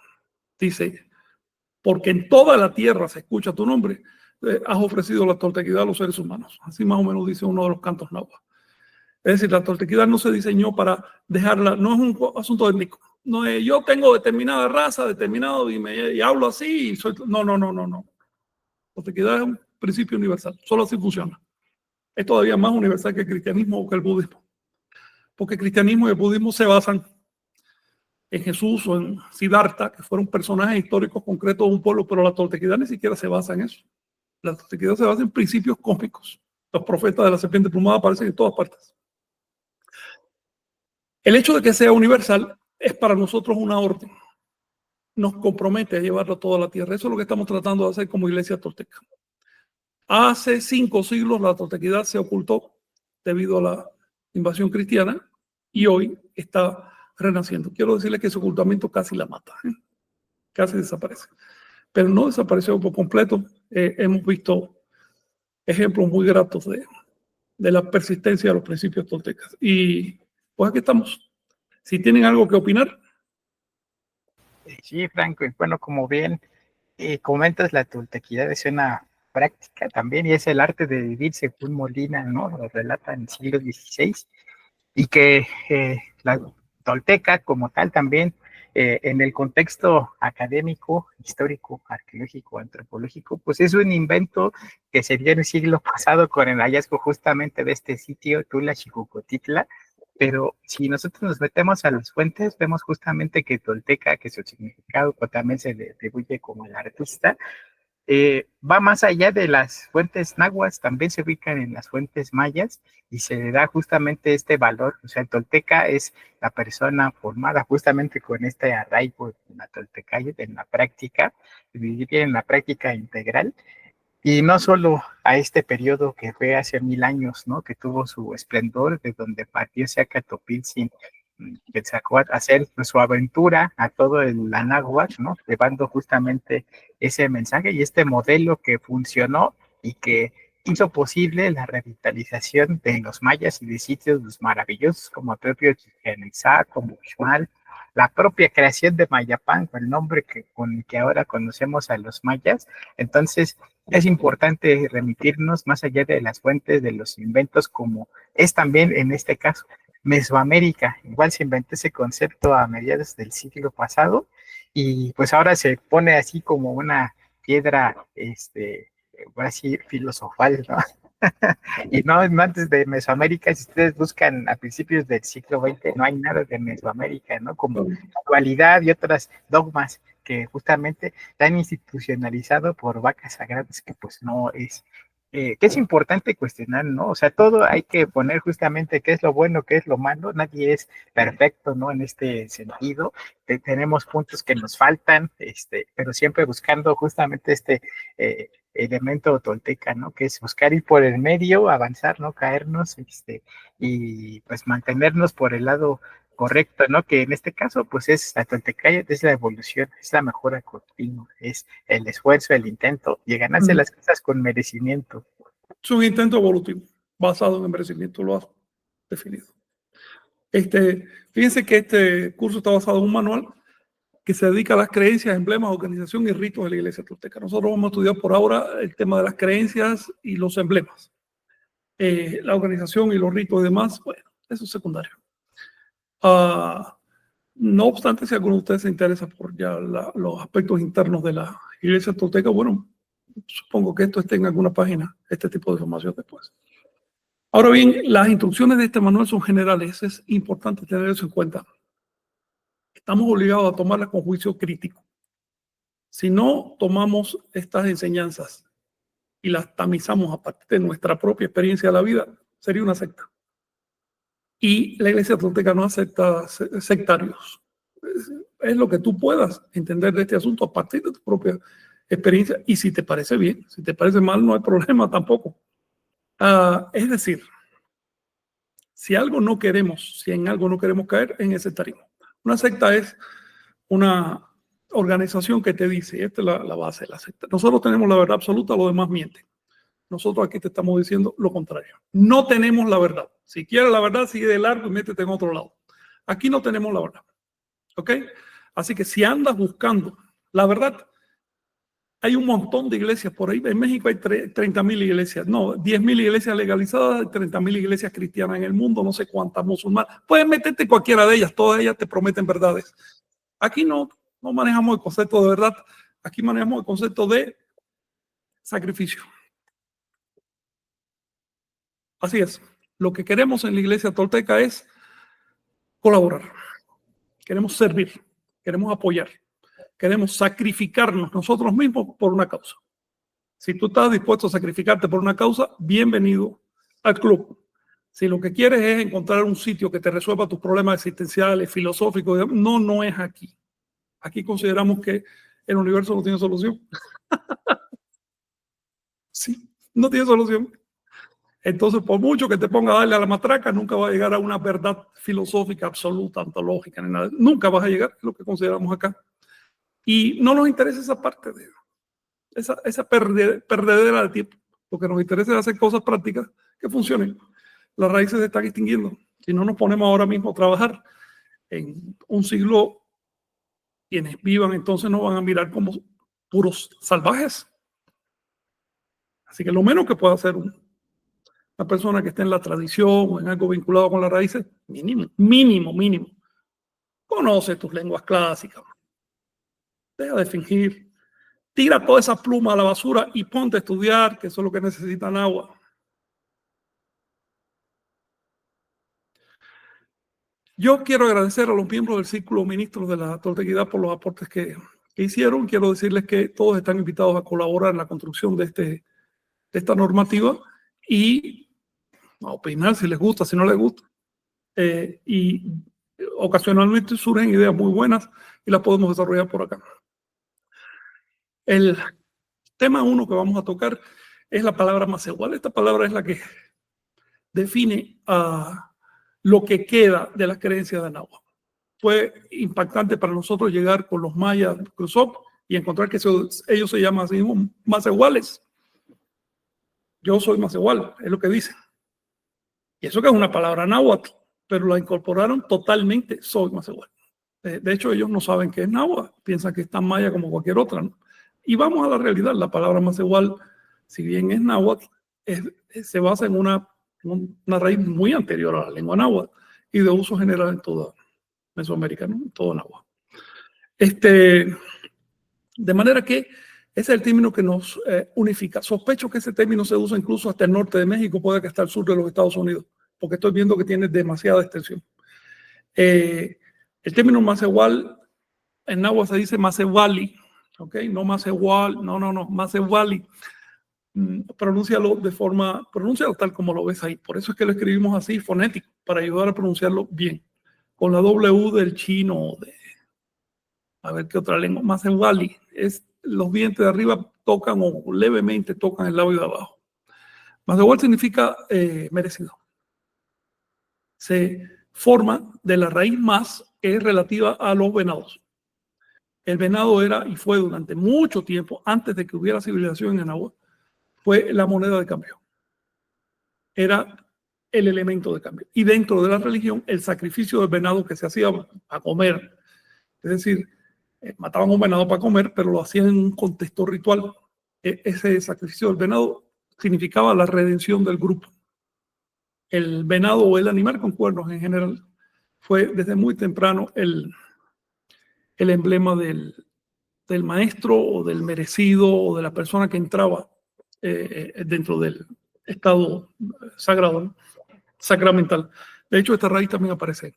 Dice, porque en toda la tierra se escucha tu nombre, has ofrecido la toltequidad a los seres humanos. Así más o menos dice uno de los cantos náhuatl. Es decir, la toltequidad no se diseñó para dejarla, no es un asunto étnico. No es, yo tengo determinada raza, determinado, y hablo así, y soy... No. La toltequidad es un principio universal, solo así funciona. Es todavía más universal que el cristianismo o que el budismo. Porque el cristianismo y el budismo se basan en Jesús o en Siddhartha, que fueron personajes históricos concretos de un pueblo, pero la toltequidad ni siquiera se basa en eso. La toltequidad se basa en principios cósmicos. Los profetas de la serpiente plumada aparecen en todas partes. El hecho de que sea universal es para nosotros una orden. Nos compromete a llevarlo a toda la tierra. Eso es lo que estamos tratando de hacer como iglesia tolteca. Hace 5 siglos la toltequidad se ocultó debido a la invasión cristiana y hoy está renaciendo. Quiero decirle que ese ocultamiento casi la mata, casi desaparece. Pero no desapareció por completo. Hemos visto ejemplos muy gratos de la persistencia de los principios toltecas. Y pues aquí estamos. Si tienen algo que opinar. Sí, Franco, y bueno, como bien comentas, la toltequidad es una práctica también y es el arte de vivir según Molina, ¿no? Lo relata en el siglo XVI y que la tolteca como tal también en el contexto académico, histórico, arqueológico, antropológico, pues es un invento que se dio en el siglo pasado con el hallazgo justamente de este sitio, Tula Xicucotitla. Pero si nosotros nos metemos a las fuentes, vemos justamente que tolteca, que su significado pues, también se le atribuye como el artista, va más allá de las fuentes náhuatl, también se ubican en las fuentes mayas y se le da justamente este valor. O sea, el tolteca es la persona formada justamente con este arraigo en la toltecayo, en la práctica, vivir en la práctica integral. Y no solo a este periodo que fue hace 1000 años, ¿no? Que tuvo su esplendor, de donde partió Seacatopiltzin, que sacó a hacer su aventura a todo el Anáhuac, ¿no? Llevando justamente ese mensaje y este modelo que funcionó y que hizo posible la revitalización de los mayas y de sitios maravillosos como el propio Chichén Itzá, como Uxmal, la propia creación de Mayapán, con el nombre con el que ahora conocemos a los mayas. Entonces, es importante remitirnos más allá de las fuentes de los inventos, como es también en este caso Mesoamérica. Igual se inventó ese concepto a mediados del siglo pasado y pues ahora se pone así como una piedra, así filosofal, ¿no? Y no antes de Mesoamérica, si ustedes buscan a principios del siglo XX, no hay nada de Mesoamérica, ¿no? Como dualidad y otras dogmas que justamente están institucionalizados por vacas sagradas, que pues no es, que es importante cuestionar, ¿no? O sea, todo hay que poner justamente qué es lo bueno, qué es lo malo, nadie es perfecto, ¿no? En este sentido, tenemos puntos que nos faltan, pero siempre buscando justamente elemento tolteca, ¿no? Que es buscar ir por el medio, avanzar, no caernos, y pues mantenernos por el lado correcto, ¿no? Que en este caso, pues es la toltecaya, es la evolución, es la mejora continua, es el esfuerzo, el intento, y ganarse las cosas con merecimiento. Es un intento evolutivo basado en el merecimiento, lo has definido. Fíjense que este curso está basado en un manual que se dedica a las creencias, emblemas, organización y ritos de la Iglesia Tolteca. Nosotros vamos a estudiar por ahora el tema de las creencias y los emblemas. La organización y los ritos y demás, bueno, eso es secundario. No obstante, si alguno de ustedes se interesa por ya los aspectos internos de la Iglesia Tolteca, bueno, supongo que esto esté en alguna página, este tipo de información después. Ahora bien, las instrucciones de este manual son generales, es importante tener eso en cuenta. Estamos obligados a tomarlas con juicio crítico. Si no tomamos estas enseñanzas y las tamizamos a partir de nuestra propia experiencia de la vida, sería una secta. Y la Iglesia Tolteca no acepta sectarios. Es lo que tú puedas entender de este asunto a partir de tu propia experiencia y si te parece bien, si te parece mal, no hay problema tampoco. Es decir, si algo no queremos, si en algo no queremos caer, en el sectarismo. Una secta es una organización que te dice, esta es la base de la secta. Nosotros tenemos la verdad absoluta, los demás mienten. Nosotros aquí te estamos diciendo lo contrario. No tenemos la verdad. Si quieres la verdad, sigue de largo y métete en otro lado. Aquí no tenemos la verdad. ¿Ok? Así que si andas buscando la verdad, hay un montón de iglesias por ahí. En México hay 30,000 iglesias. No, 10,000 iglesias legalizadas, 30,000 iglesias cristianas en el mundo, no sé cuántas musulmanas. Puedes meterte en cualquiera de ellas, todas ellas te prometen verdades. Aquí no manejamos el concepto de verdad, aquí manejamos el concepto de sacrificio. Así es. Lo que queremos en la Iglesia Tolteca es colaborar. Queremos servir, queremos apoyar, queremos sacrificarnos nosotros mismos por una causa. Si tú estás dispuesto a sacrificarte por una causa, bienvenido al club. Si lo que quieres es encontrar un sitio que te resuelva tus problemas existenciales, filosóficos, no es aquí. Aquí consideramos que el universo no tiene solución. Sí, no tiene solución. Entonces, por mucho que te ponga a darle a la matraca, nunca va a llegar a una verdad filosófica absoluta, ontológica, ni nada. Nunca vas a llegar a lo que consideramos acá. Y no nos interesa esa parte de esa perdedera de tiempo. Lo que nos interesa es hacer cosas prácticas que funcionen. Las raíces se están extinguiendo. Si no nos ponemos ahora mismo a trabajar en un siglo, quienes vivan entonces nos van a mirar como puros salvajes. Así que lo menos que puede hacer una persona que esté en la tradición o en algo vinculado con las raíces, mínimo. Conoce tus lenguas clásicas. Deja de fingir. Tira toda esa pluma a la basura y ponte a estudiar, que eso es lo que necesitan agua. Yo quiero agradecer a los miembros del Círculo Ministros de la Toltequidad por los aportes que hicieron. Quiero decirles que todos están invitados a colaborar en la construcción de esta normativa y a opinar si les gusta, si no les gusta. Y ocasionalmente surgen ideas muy buenas y las podemos desarrollar por acá. El tema 1 que vamos a tocar es la palabra Macehual. Esta palabra es la que define lo que queda de las creencias de Anáhuac. Fue impactante para nosotros llegar con los mayas Cruzop y encontrar que ellos se llaman así Macehuales. Yo soy Macehual, es lo que dicen. Y eso que es una palabra náhuatl, pero la incorporaron totalmente, soy Macehual. De hecho, ellos no saben qué es náhuatl, piensan que es tan maya como cualquier otra, ¿no? Y vamos a la realidad, la palabra Macehual, si bien es náhuatl, se basa en una raíz muy anterior a la lengua náhuatl y de uso general en toda Mesoamérica, ¿no? En todo náhuatl. De manera que ese es el término que nos unifica. Sospecho que ese término se usa incluso hasta el norte de México, puede que hasta el sur de los Estados Unidos, porque estoy viendo que tiene demasiada extensión. El término Macehual, en náhuatl se dice Macewali, ¿ok? No Macehual, no, Macewali. Pronúncialo tal como lo ves ahí. Por eso es que lo escribimos así, fonético, para ayudar a pronunciarlo bien. Con la W del chino, a ver qué otra lengua, Macewali, los dientes de arriba tocan o levemente tocan el labio de abajo. Macewali significa merecido. Se forma de la raíz más, que es relativa a los venados. El venado era y fue durante mucho tiempo, antes de que hubiera civilización en agua, fue la moneda de cambio. Era el elemento de cambio. Y dentro de la religión, el sacrificio del venado que se hacía a comer, es decir, mataban un venado para comer, pero lo hacían en un contexto ritual. Ese sacrificio del venado significaba la redención del grupo. El venado o el animal con cuernos en general fue desde muy temprano el emblema del maestro o del merecido o de la persona que entraba dentro del estado sagrado, ¿no? Sacramental. De hecho, esta raíz también aparece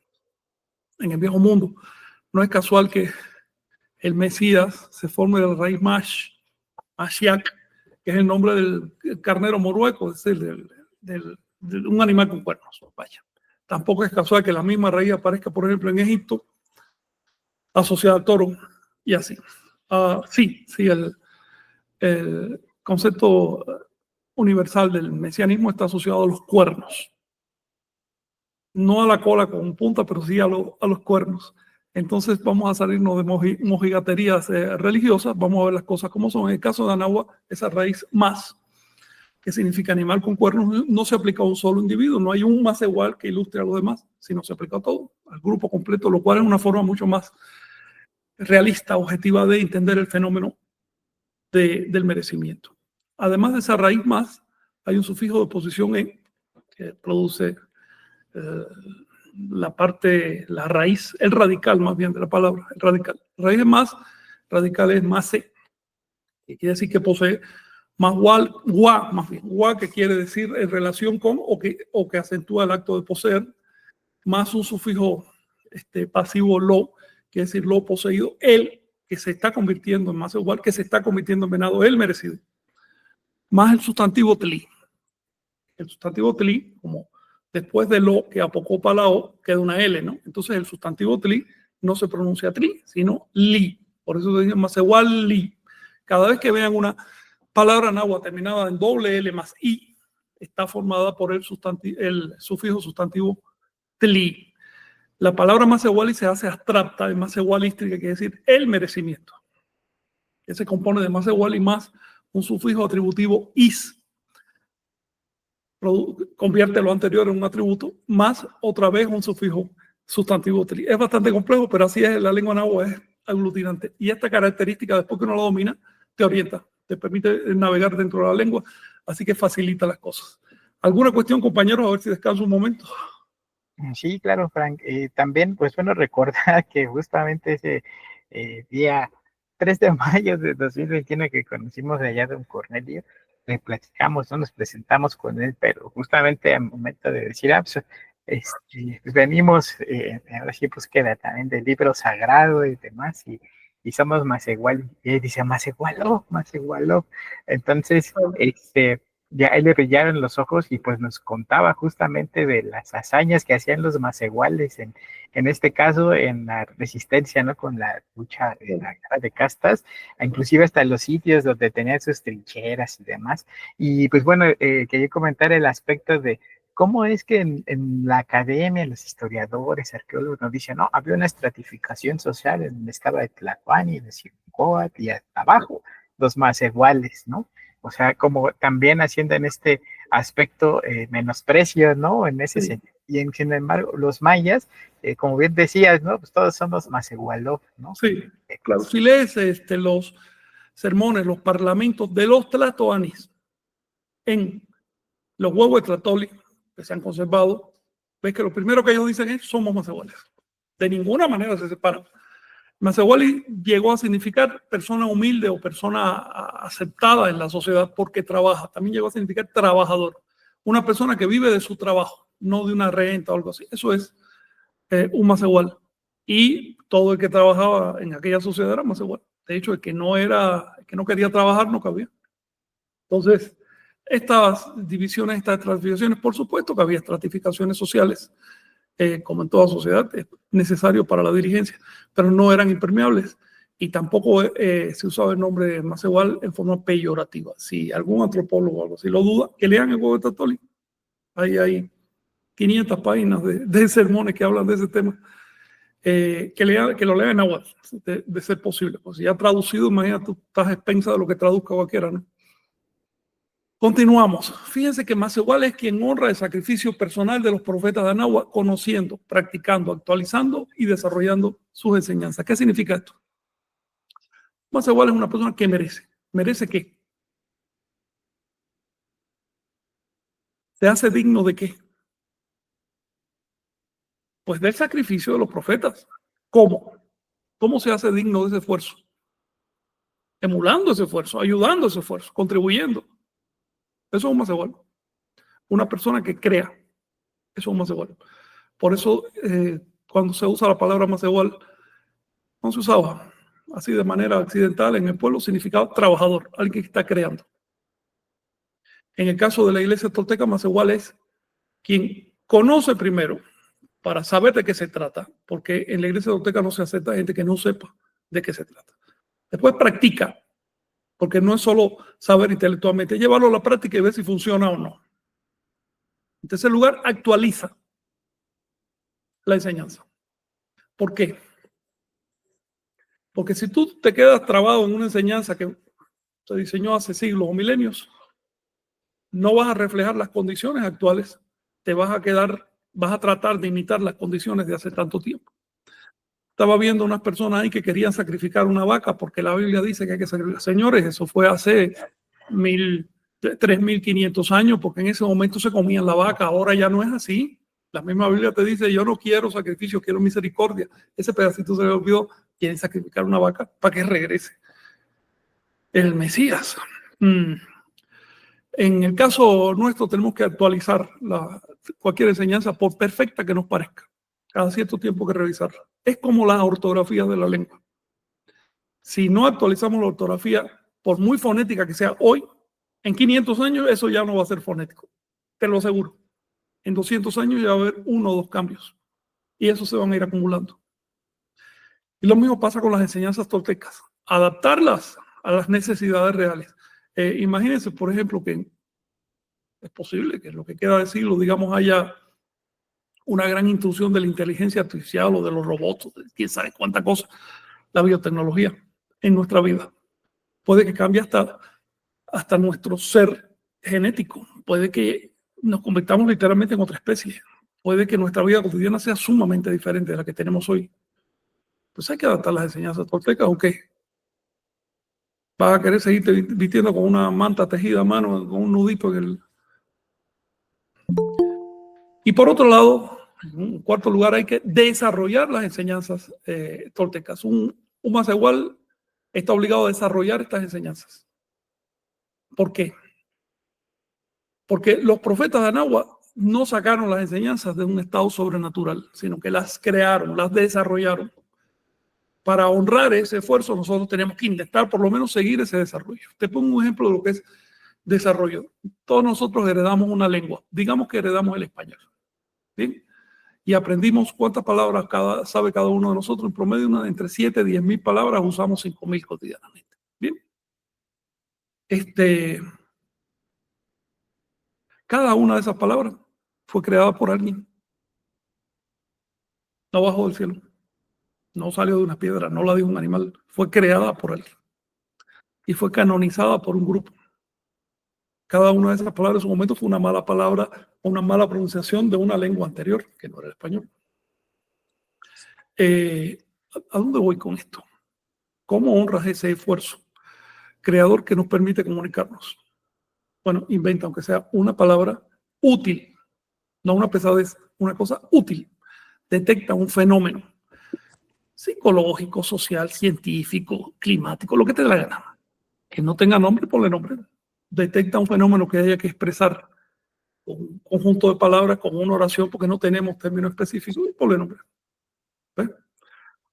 en el Viejo Mundo. No es casual que el Mesías se forme de la raíz Mashiach, que es el nombre del carnero morueco, es decir, de un animal con cuernos. Vaya. Tampoco es casual que la misma raíz aparezca, por ejemplo, en Egipto, asociada al toro, y así. Sí, el concepto universal del mesianismo está asociado a los cuernos. No a la cola con punta, pero sí a los cuernos. Entonces vamos a salirnos de mojigaterías religiosas, vamos a ver las cosas como son. En el caso de Anáhuac, esa raíz más, que significa animal con cuernos, no se aplica a un solo individuo, no hay un Macehual que ilustre a los demás, sino se aplica a todo, al grupo completo, lo cual es una forma mucho más realista, objetiva de entender el fenómeno del merecimiento. Además de esa raíz más, hay un sufijo de posición en, que produce la raíz, el radical más bien de la palabra, el radical. Raíz es más, radical es más C, que quiere decir que posee más gua, más bien, gua, que quiere decir en relación con o que acentúa el acto de poseer, más un sufijo pasivo lo, que es decir lo poseído, el que se está convirtiendo en más igual, que se está convirtiendo en venado, el merecido, más el sustantivo tli. El sustantivo tli, como después de lo que apocopa la o, queda una L, ¿no? Entonces el sustantivo tli no se pronuncia tli, sino li. Por eso se dice más igual li. Cada vez que vean una palabra náhuatl terminada en doble L más I, está formada por el sufijo sustantivo tli. La palabra Macewali se hace abstracta, es macewalística, quiere decir el merecimiento, que se compone de Macewali más un sufijo atributivo is, convierte lo anterior en un atributo, más otra vez un sufijo sustantivo tli. Es bastante complejo, pero así es, la lengua náhuatl es aglutinante. Y esta característica, después que uno la domina, te orienta, te permite navegar dentro de la lengua, así que facilita las cosas. ¿Alguna cuestión, compañeros? A ver si descanso un momento. Sí, claro, Frank. También, pues bueno, recordar que justamente ese día 3 de mayo de 2021 que conocimos allá a don Cornelio, le platicamos, ¿no? Nos presentamos con él, pero justamente al momento de decir, pues venimos, ahora sí, pues queda también del libro sagrado y demás, y somos más igual, y él dice, más igualó, más igualó. Entonces, ya él le brillaron los ojos y pues nos contaba justamente de las hazañas que hacían los macehuales en este caso en la resistencia, ¿no? Con la lucha de la guerra de castas, inclusive hasta los sitios donde tenían sus trincheras y demás. Y pues bueno, quería comentar el aspecto de cómo es que en la academia, los historiadores, arqueólogos nos dicen, no, había una estratificación social en donde estaba de Tlacuani, de Cihuacóatl y hasta abajo, los macehuales, ¿no? O sea, como también haciendo en este aspecto menosprecio, ¿no? En ese sentido, y sin embargo, los mayas, como bien decías, ¿no? Pues todos somos Macehualov, ¿no? Sí, claro. Si lees los sermones, los parlamentos de los tlatoanis en los huevos de Tlahtoli que se han conservado, ves que lo primero que ellos dicen es somos macehuales. De ninguna manera se separan. Macehuali llegó a significar persona humilde o persona aceptada en la sociedad porque trabaja. También llegó a significar trabajador. Una persona que vive de su trabajo, no de una renta o algo así. Eso es un Macehual. Y todo el que trabajaba en aquella sociedad era Macehual. De hecho, el que no quería trabajar no cabía. Entonces, estas divisiones, estas estratificaciones, por supuesto que había estratificaciones sociales, como en toda sociedad, es necesario para la dirigencia, pero no eran impermeables y tampoco se usaba el nombre de Macehual en forma peyorativa. Si algún antropólogo o algo así lo duda, que lean el huevo de Tlahtoli. Ahí hay 500 páginas de sermones que hablan de ese tema. Que lo lean en náhuatl, de ser posible. Pues si ya traducido, imagínate, tú estás a expensa de lo que traduzca cualquiera, ¿no? Continuamos. Fíjense que Macehual es quien honra el sacrificio personal de los profetas de Anáhuac, conociendo, practicando, actualizando y desarrollando sus enseñanzas. ¿Qué significa esto? Macehual es una persona que merece. ¿Merece qué? ¿Se hace digno de qué? Pues del sacrificio de los profetas. ¿Cómo? ¿Cómo se hace digno de ese esfuerzo? Emulando ese esfuerzo, ayudando ese esfuerzo, contribuyendo. Eso es un Macehual. Una persona que crea. Eso es un Macehual. Por eso, cuando se usa la palabra Macehual, no se usaba así de manera accidental en el pueblo, significaba trabajador, alguien que está creando. En el caso de la iglesia tolteca, Macehual es quien conoce primero para saber de qué se trata, porque en la iglesia tolteca no se acepta gente que no sepa de qué se trata. Después practica, porque no es solo saber intelectualmente, llevarlo a la práctica y ver si funciona o no. En tercer lugar, actualiza la enseñanza. ¿Por qué? Porque si tú te quedas trabado en una enseñanza que se diseñó hace siglos o milenios, no vas a reflejar las condiciones actuales, te vas a tratar de imitar las condiciones de hace tanto tiempo. Estaba viendo unas personas ahí que querían sacrificar una vaca porque la Biblia dice que hay que sacrificar. Señores, eso fue hace 3.500 años, porque en ese momento se comían la vaca, ahora ya no es así. La misma Biblia te dice, yo no quiero sacrificio, quiero misericordia. Ese pedacito se le olvidó, quieren sacrificar una vaca para que regrese el Mesías. En el caso nuestro tenemos que actualizar cualquier enseñanza, por perfecta que nos parezca. Cada cierto tiempo que revisarla. Es como la ortografía de la lengua. Si no actualizamos la ortografía, por muy fonética que sea hoy, en 500 años eso ya no va a ser fonético. Te lo aseguro. En 200 años ya va a haber 1 o 2 cambios. Y eso se van a ir acumulando. Y lo mismo pasa con las enseñanzas toltecas. Adaptarlas a las necesidades reales. Imagínense, por ejemplo, que es posible que en lo que queda de siglo, digamos, haya una gran intrusión de la inteligencia artificial o de los robots, de quién sabe cuánta cosa, la biotecnología en nuestra vida. Puede que cambie hasta nuestro ser genético. Puede que nos convirtamos literalmente en otra especie. Puede que nuestra vida cotidiana sea sumamente diferente de la que tenemos hoy. Pues hay que adaptar las enseñanzas toltecas, ¿o qué? ¿Vas a querer seguir vistiendo con una manta tejida a mano, con un nudito en el... Y por otro lado, en cuarto lugar, hay que desarrollar las enseñanzas toltecas. Un Macehual está obligado a desarrollar estas enseñanzas. ¿Por qué? Porque los profetas de Anáhuac no sacaron las enseñanzas de un estado sobrenatural, sino que las crearon, las desarrollaron. Para honrar ese esfuerzo, nosotros tenemos que intentar por lo menos seguir ese desarrollo. Te pongo un ejemplo de lo que es desarrollo. Todos nosotros heredamos una lengua. Digamos que heredamos el español. ¿Bien? Y aprendimos cuántas palabras sabe cada uno de nosotros. En promedio, entre 7 y 10 mil palabras, usamos 5.000 cotidianamente. Bien. Cada una de esas palabras fue creada por alguien. No bajó del cielo. No salió de una piedra, no la dijo un animal. Fue creada por alguien. Y fue canonizada por un grupo. Cada una de esas palabras en su momento fue una mala palabra o una mala pronunciación de una lengua anterior, que no era el español. ¿A dónde voy con esto? ¿Cómo honras ese esfuerzo creador que nos permite comunicarnos? Bueno, inventa, aunque sea una palabra útil, no una pesadez, una cosa útil. Detecta un fenómeno psicológico, social, científico, climático, lo que te dé la gana. Que no tenga nombre, ponle nombre. Detecta un fenómeno que haya que expresar con un conjunto de palabras, con una oración, porque no tenemos términos específicos, y ponle nombre. ¿Ves?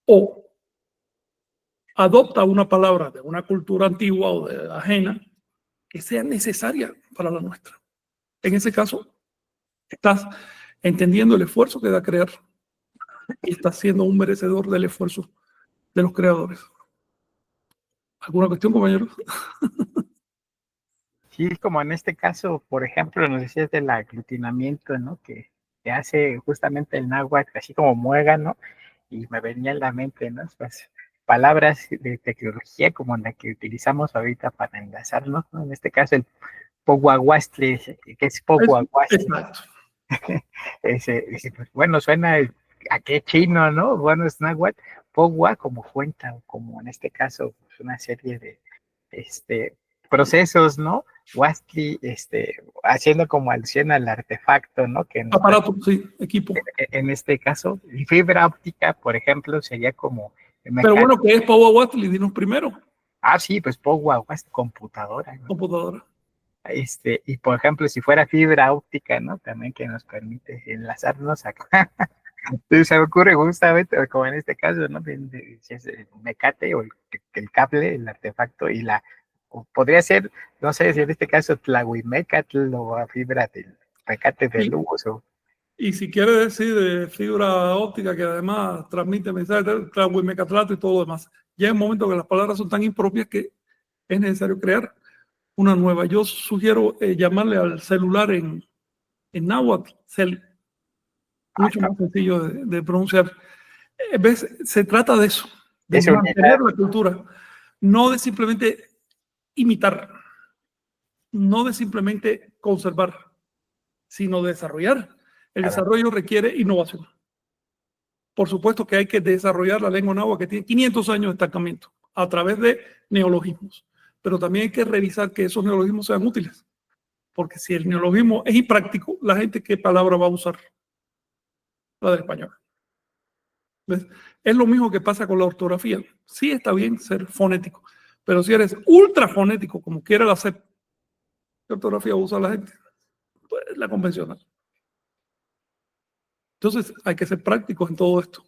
O adopta una palabra de una cultura antigua o de ajena que sea necesaria para la nuestra. En ese caso, estás entendiendo el esfuerzo que da crear y estás siendo un merecedor del esfuerzo de los creadores. ¿Alguna cuestión, compañeros? Sí, como en este caso, por ejemplo, nos decías del aglutinamiento, ¿no? Que hace justamente el náhuatl, así como muégano, y me venía en la mente, ¿no? Pues, palabras de tecnología como la que utilizamos ahorita para enlazarnos, ¿no? En este caso, el poguaguastle, que es poguaguastle. Exacto. Pues, bueno, suena a qué chino, ¿no? Bueno, es náhuatl, pogua como cuenta, o como en este caso, pues, una serie de procesos, ¿no? Wastli, haciendo como alusión al artefacto, ¿no? Que Aparato, sí, equipo. en este caso, fibra óptica, por ejemplo, sería como Pero bueno, ¿qué es Powwow? Dinos primero. Sí, pues Power computadora, ¿no? Computadora. Y por ejemplo, si fuera fibra óptica, ¿no? También que nos permite enlazarnos acá. Se me ocurre justamente, como en este caso, ¿no? Si es el mecate o el cable, el artefacto, o podría ser, no sé si en este caso tlahuimecatl o fibra del mecate de Sí. luz. Y si quiere decir de fibra óptica que además transmite mensajes, Mecatrato y todo lo demás, ya es un momento que las palabras son tan impropias que es necesario crear una nueva. Yo sugiero llamarle al celular en náhuatl, cel, mucho más sencillo de pronunciar. ¿Ves? Se trata de eso, de mantener la cultura, no de simplemente imitar, no de simplemente conservar, sino de desarrollar. El desarrollo requiere innovación. Por supuesto que hay que desarrollar la lengua náhuatl que tiene 500 años de estancamiento a través de neologismos, pero también hay que revisar que esos neologismos sean útiles, porque si el neologismo es impráctico, la gente ¿qué palabra va a usar? La del español. ¿Ves? Es lo mismo que pasa con la ortografía. Sí está bien ser fonético, pero si eres ultra fonético, como quiere la SEP, ¿qué ortografía usa la gente? Pues la convencional. Entonces hay que ser prácticos en todo esto.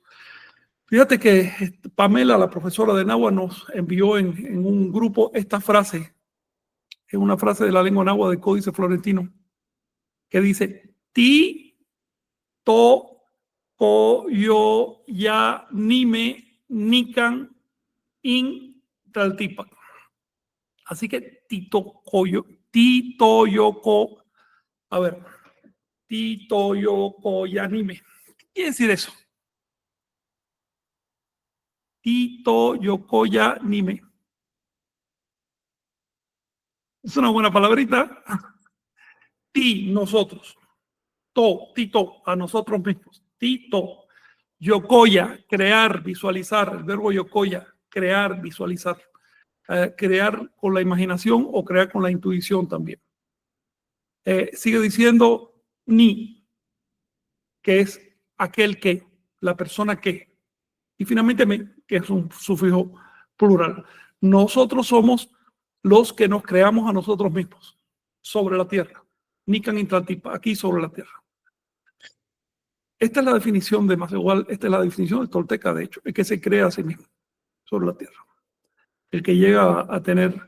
Fíjate que Pamela, la profesora de náhuatl, nos envió en un grupo esta frase, es una frase de la lengua náhuatl del Códice Florentino, que dice, ti, to, ko, yo, ya, nime, nican, in, taltipa. Así que tito, koyo, tito, yo, ko, a ver, tito, yo, ko, ya, nime. ¿Qué quiere decir eso? Tito, yokoya, nime. Es una buena palabrita. Ti, nosotros. Tito, a nosotros mismos. Tito. Yokoya, crear, visualizar. El verbo yokoya, crear, visualizar. Crear con la imaginación o crear con la intuición también. Sigue diciendo ni, que es aquel que, la persona que. Y finalmente me, que es un sufijo plural. Nosotros somos los que nos creamos a nosotros mismos sobre la tierra. Nican Intrantipa, aquí sobre la tierra. Esta es la definición de más igual, esta es la definición de Tolteca, de hecho, el que se crea a sí mismo sobre la tierra. El que llega a tener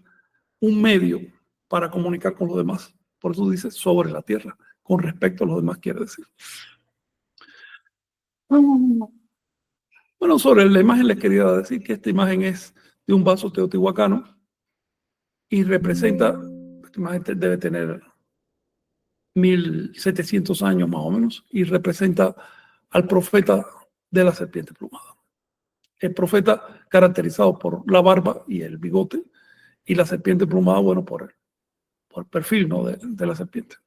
un medio para comunicar con los demás. Por eso dice sobre la tierra, con respecto a los demás quiere decir. Bueno, sobre la imagen les quería decir que esta imagen es de un vaso teotihuacano y representa, esta imagen debe tener 1700 años más o menos, y representa al profeta de la serpiente plumada. El profeta caracterizado por la barba y el bigote, y la serpiente plumada, bueno, por por perfil, ¿no? de la serpiente.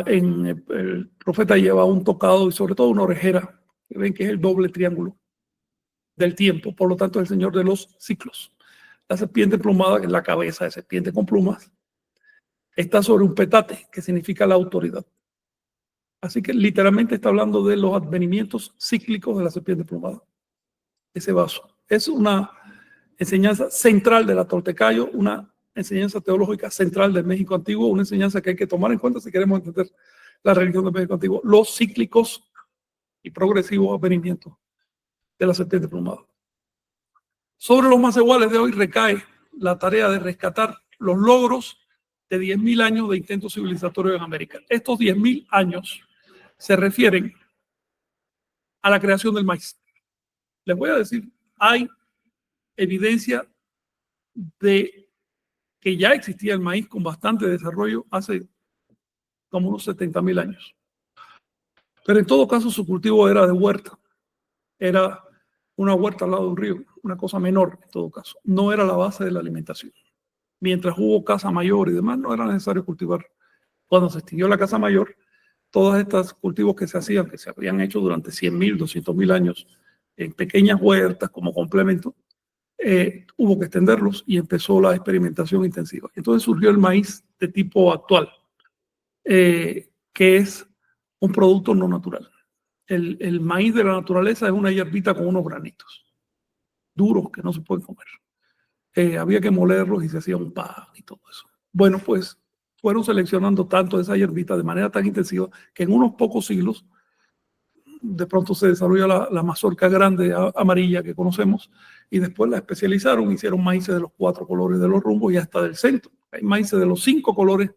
El profeta lleva un tocado y sobre todo una orejera, que ven que es el doble triángulo del tiempo, por lo tanto es el señor de los ciclos. La serpiente emplumada, que es la cabeza de serpiente con plumas, está sobre un petate, que significa la autoridad. Así que literalmente está hablando de los advenimientos cíclicos de la serpiente emplumada. Ese vaso es una enseñanza central de la Toltecayo, una enseñanza teológica central del México antiguo, una enseñanza que hay que tomar en cuenta si queremos entender la religión del México antiguo, los cíclicos y progresivos advenimientos de la serpiente emplumada. Sobre los macehuales de hoy recae la tarea de rescatar los logros de 10.000 años de intentos civilizatorios en América. Estos 10.000 años se refieren a la creación del maíz. Les voy a decir, hay evidencia de que ya existía el maíz con bastante desarrollo hace como unos 70.000 años. Pero en todo caso su cultivo era de huerta. Era una huerta al lado de un río, una cosa menor en todo caso. No era la base de la alimentación. Mientras hubo casa mayor y demás, no era necesario cultivar. Cuando se extinguió la casa mayor, todos estos cultivos que se hacían, que se habían hecho durante 100.000, 200.000 años, en pequeñas huertas como complemento, hubo que extenderlos y empezó la experimentación intensiva. Entonces surgió el maíz de tipo actual, que es un producto no natural. El maíz de la naturaleza es una hierbita con unos granitos duros que no se pueden comer. Había que molerlos y se hacía un pan y todo eso. Bueno, pues fueron seleccionando tanto esa hierbita de manera tan intensiva que en unos pocos siglos de pronto se desarrolla la mazorca grande amarilla que conocemos y después la especializaron, hicieron maíces de los 4 colores de los rumbos y hasta del centro. Hay maíces de los 5 colores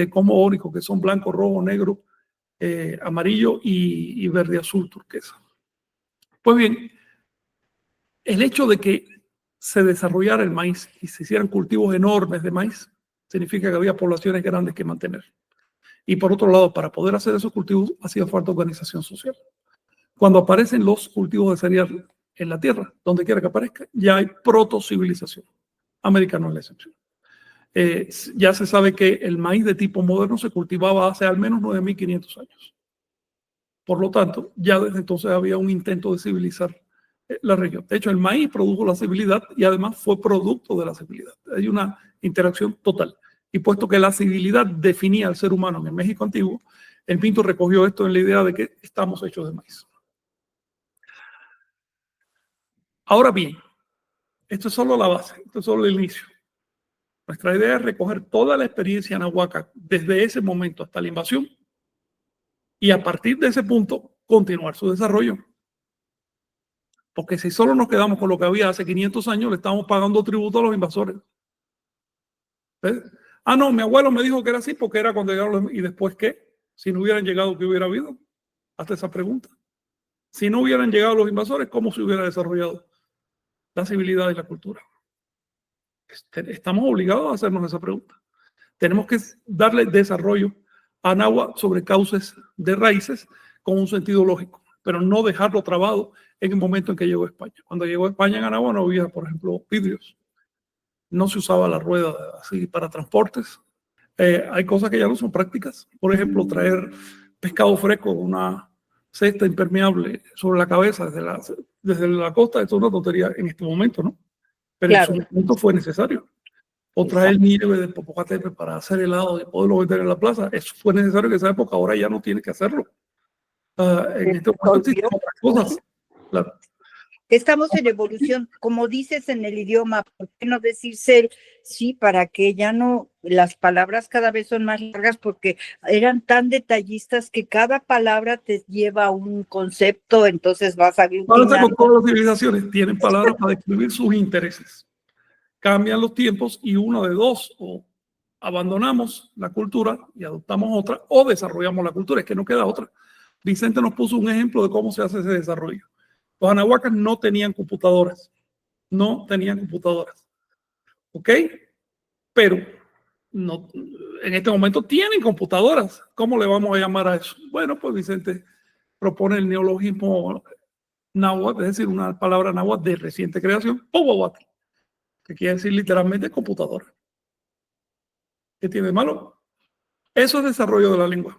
como órico, que son blanco, rojo, negro, amarillo y verde, azul, turquesa. Pues bien, el hecho de que se desarrollara el maíz y se hicieran cultivos enormes de maíz significa que había poblaciones grandes que mantener. Y por otro lado, para poder hacer esos cultivos hacía falta organización social. Cuando aparecen los cultivos de cereal en la tierra, donde quiera que aparezca, ya hay proto-civilización. América no es la excepción. Ya se sabe que el maíz de tipo moderno se cultivaba hace al menos 9.500 años. Por lo tanto, ya desde entonces había un intento de civilizar la región. De hecho, el maíz produjo la civilidad y además fue producto de la civilidad. Hay una interacción total. Y puesto que la civilidad definía al ser humano en el México antiguo, el Pinto recogió esto en la idea de que estamos hechos de maíz. Ahora bien, esto es solo la base, esto es solo el inicio. Nuestra idea es recoger toda la experiencia nahuaca desde ese momento hasta la invasión y a partir de ese punto continuar su desarrollo. Porque si solo nos quedamos con lo que había hace 500 años, le estamos pagando tributo a los invasores. ¿Ves? Ah, no, mi abuelo me dijo que era así porque era cuando llegaron los... ¿Y después qué? Si no hubieran llegado, ¿qué hubiera habido? Hasta esa pregunta. Si no hubieran llegado los invasores, ¿cómo se hubiera desarrollado la civilidad y la cultura? Estamos obligados a hacernos esa pregunta. Tenemos que darle desarrollo a náhuatl sobre cauces de raíces con un sentido lógico, pero no dejarlo trabado en el momento en que llegó a España. Cuando llegó a España en Anáhuac no había, por ejemplo, vidrios. No se usaba la rueda así para transportes. Hay cosas que ya no son prácticas. Por ejemplo, traer pescado fresco, una cesta impermeable sobre la cabeza desde la costa, esto es una tontería en este momento, ¿no? Pero claro, en su momento fue necesario. O traer nieve del Popocatépetl para hacer helado y poderlo vender en la plaza. Eso fue necesario en esa época, ahora ya no tiene que hacerlo. En este momento existen otras cosas. Claro. Estamos en evolución, como dices en el idioma, ¿por qué no decir ser? Sí, para que ya no, las palabras cada vez son más largas porque eran tan detallistas que cada palabra te lleva a un concepto, entonces vas a aglutinando. Ahora todas las civilizaciones tienen palabras para describir sus intereses. Cambian los tiempos y uno de dos, o abandonamos la cultura y adoptamos otra, o desarrollamos la cultura, es que no queda otra. Vicente nos puso un ejemplo de cómo se hace ese desarrollo. Los anahuacas no tenían computadoras, ¿ok? Pero no, en este momento tienen computadoras. ¿Cómo le vamos a llamar a eso? Bueno, pues Vicente propone el neologismo náhuatl, es decir, una palabra náhuatl de reciente creación, pohuahuatl, que quiere decir literalmente computadora. ¿Qué tiene de malo? Eso es desarrollo de la lengua.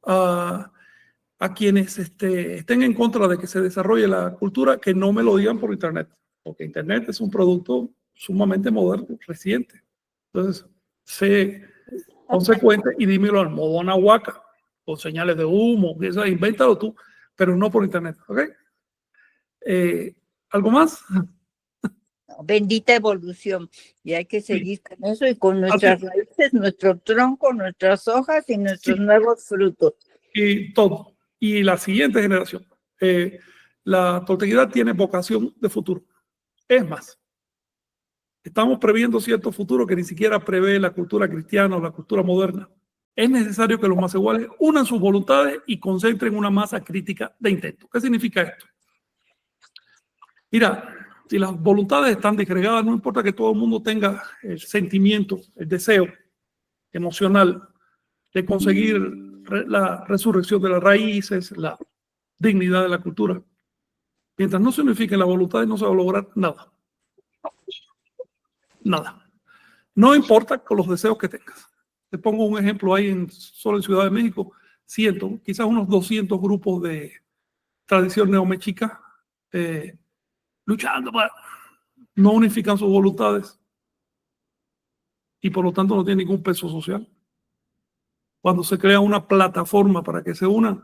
A quienes estén en contra de que se desarrolle la cultura, que no me lo digan por Internet, porque Internet es un producto sumamente moderno, reciente. Entonces, sé consecuente y dímelo al modo nahuaca, con señales de humo, invéntalo tú, pero no por Internet, ¿ok? ¿Algo más? Bendita evolución. Y hay que seguir con eso y con nuestras raíces, nuestro tronco, nuestras hojas y nuestros nuevos frutos. Y todo. Y la siguiente generación. La toltequidad tiene vocación de futuro. Es más, estamos previendo cierto futuro que ni siquiera prevé la cultura cristiana o la cultura moderna. Es necesario que los macehuales unan sus voluntades y concentren una masa crítica de intento. ¿Qué significa esto? Mira, si las voluntades están disgregadas, no importa que todo el mundo tenga el sentimiento, el deseo emocional de conseguir la resurrección de las raíces, la dignidad de la cultura. Mientras no se unifiquen las voluntades, no se va a lograr nada. Nada. No importa con los deseos que tengas. Te pongo un ejemplo ahí solo en Ciudad de México, quizás unos 200 grupos de tradición neomexica luchando para no unifican sus voluntades y por lo tanto no tiene ningún peso social. Cuando se crea una plataforma para que se unan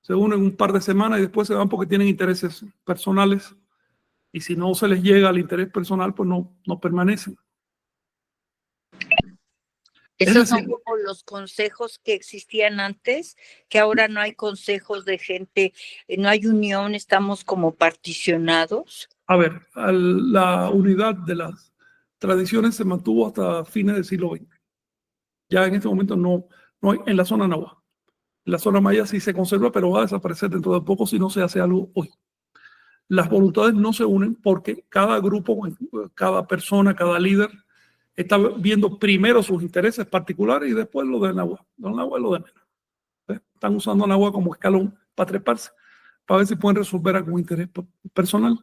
un par de semanas y después se van porque tienen intereses personales y si no se les llega al interés personal, pues no permanecen. Esos son como los consejos que existían antes, que ahora no hay consejos de gente, no hay unión, estamos como particionados. A ver, la unidad de las tradiciones se mantuvo hasta fines del siglo XX. Ya en este momento no hay en la zona náhuatl. En la zona maya sí se conserva, pero va a desaparecer dentro de poco si no se hace algo hoy. Las voluntades no se unen porque cada grupo, cada persona, cada líder está viendo primero sus intereses particulares y después lo de náhuatl. Lo náhuatl es lo de menos. Están usando náhuatl como escalón para treparse, para ver si pueden resolver algún interés personal.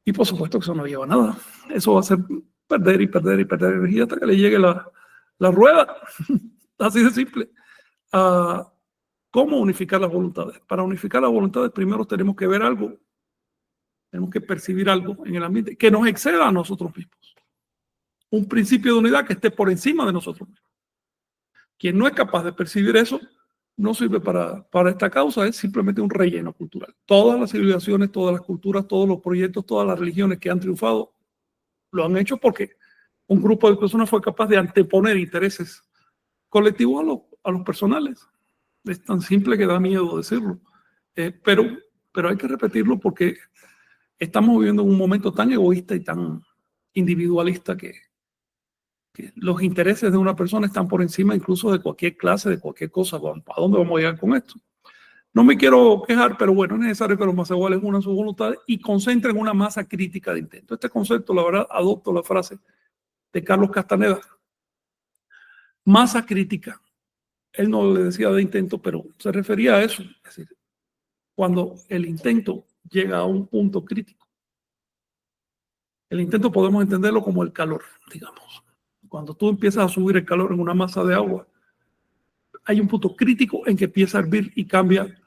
Y por supuesto que eso no lleva a nada. Eso va a ser perder y perder y perder energía hasta que le llegue la rueda. Así de simple. ¿Cómo unificar las voluntades? Para unificar las voluntades primero tenemos que ver algo, tenemos que percibir algo en el ambiente que nos exceda a nosotros mismos. Un principio de unidad que esté por encima de nosotros mismos. Quien no es capaz de percibir eso no sirve para esta causa, es simplemente un relleno cultural. Todas las civilizaciones, todas las culturas, todos los proyectos, todas las religiones que han triunfado lo han hecho porque un grupo de personas fue capaz de anteponer intereses colectivos a los personales. Es tan simple que da miedo decirlo. Pero hay que repetirlo porque estamos viviendo en un momento tan egoísta y tan individualista que los intereses de una persona están por encima incluso de cualquier clase, de cualquier cosa. ¿A dónde vamos a llegar con esto? No me quiero quejar, pero bueno, es necesario que los macehuales unan sus voluntades y concentren una masa crítica de intento. Este concepto, la verdad, adopto la frase de Carlos Castaneda. Masa crítica. Él no le decía de intento, pero se refería a eso. Es decir, cuando el intento llega a un punto crítico. El intento podemos entenderlo como el calor, digamos. Cuando tú empiezas a subir el calor en una masa de agua, hay un punto crítico en que empieza a hervir y cambia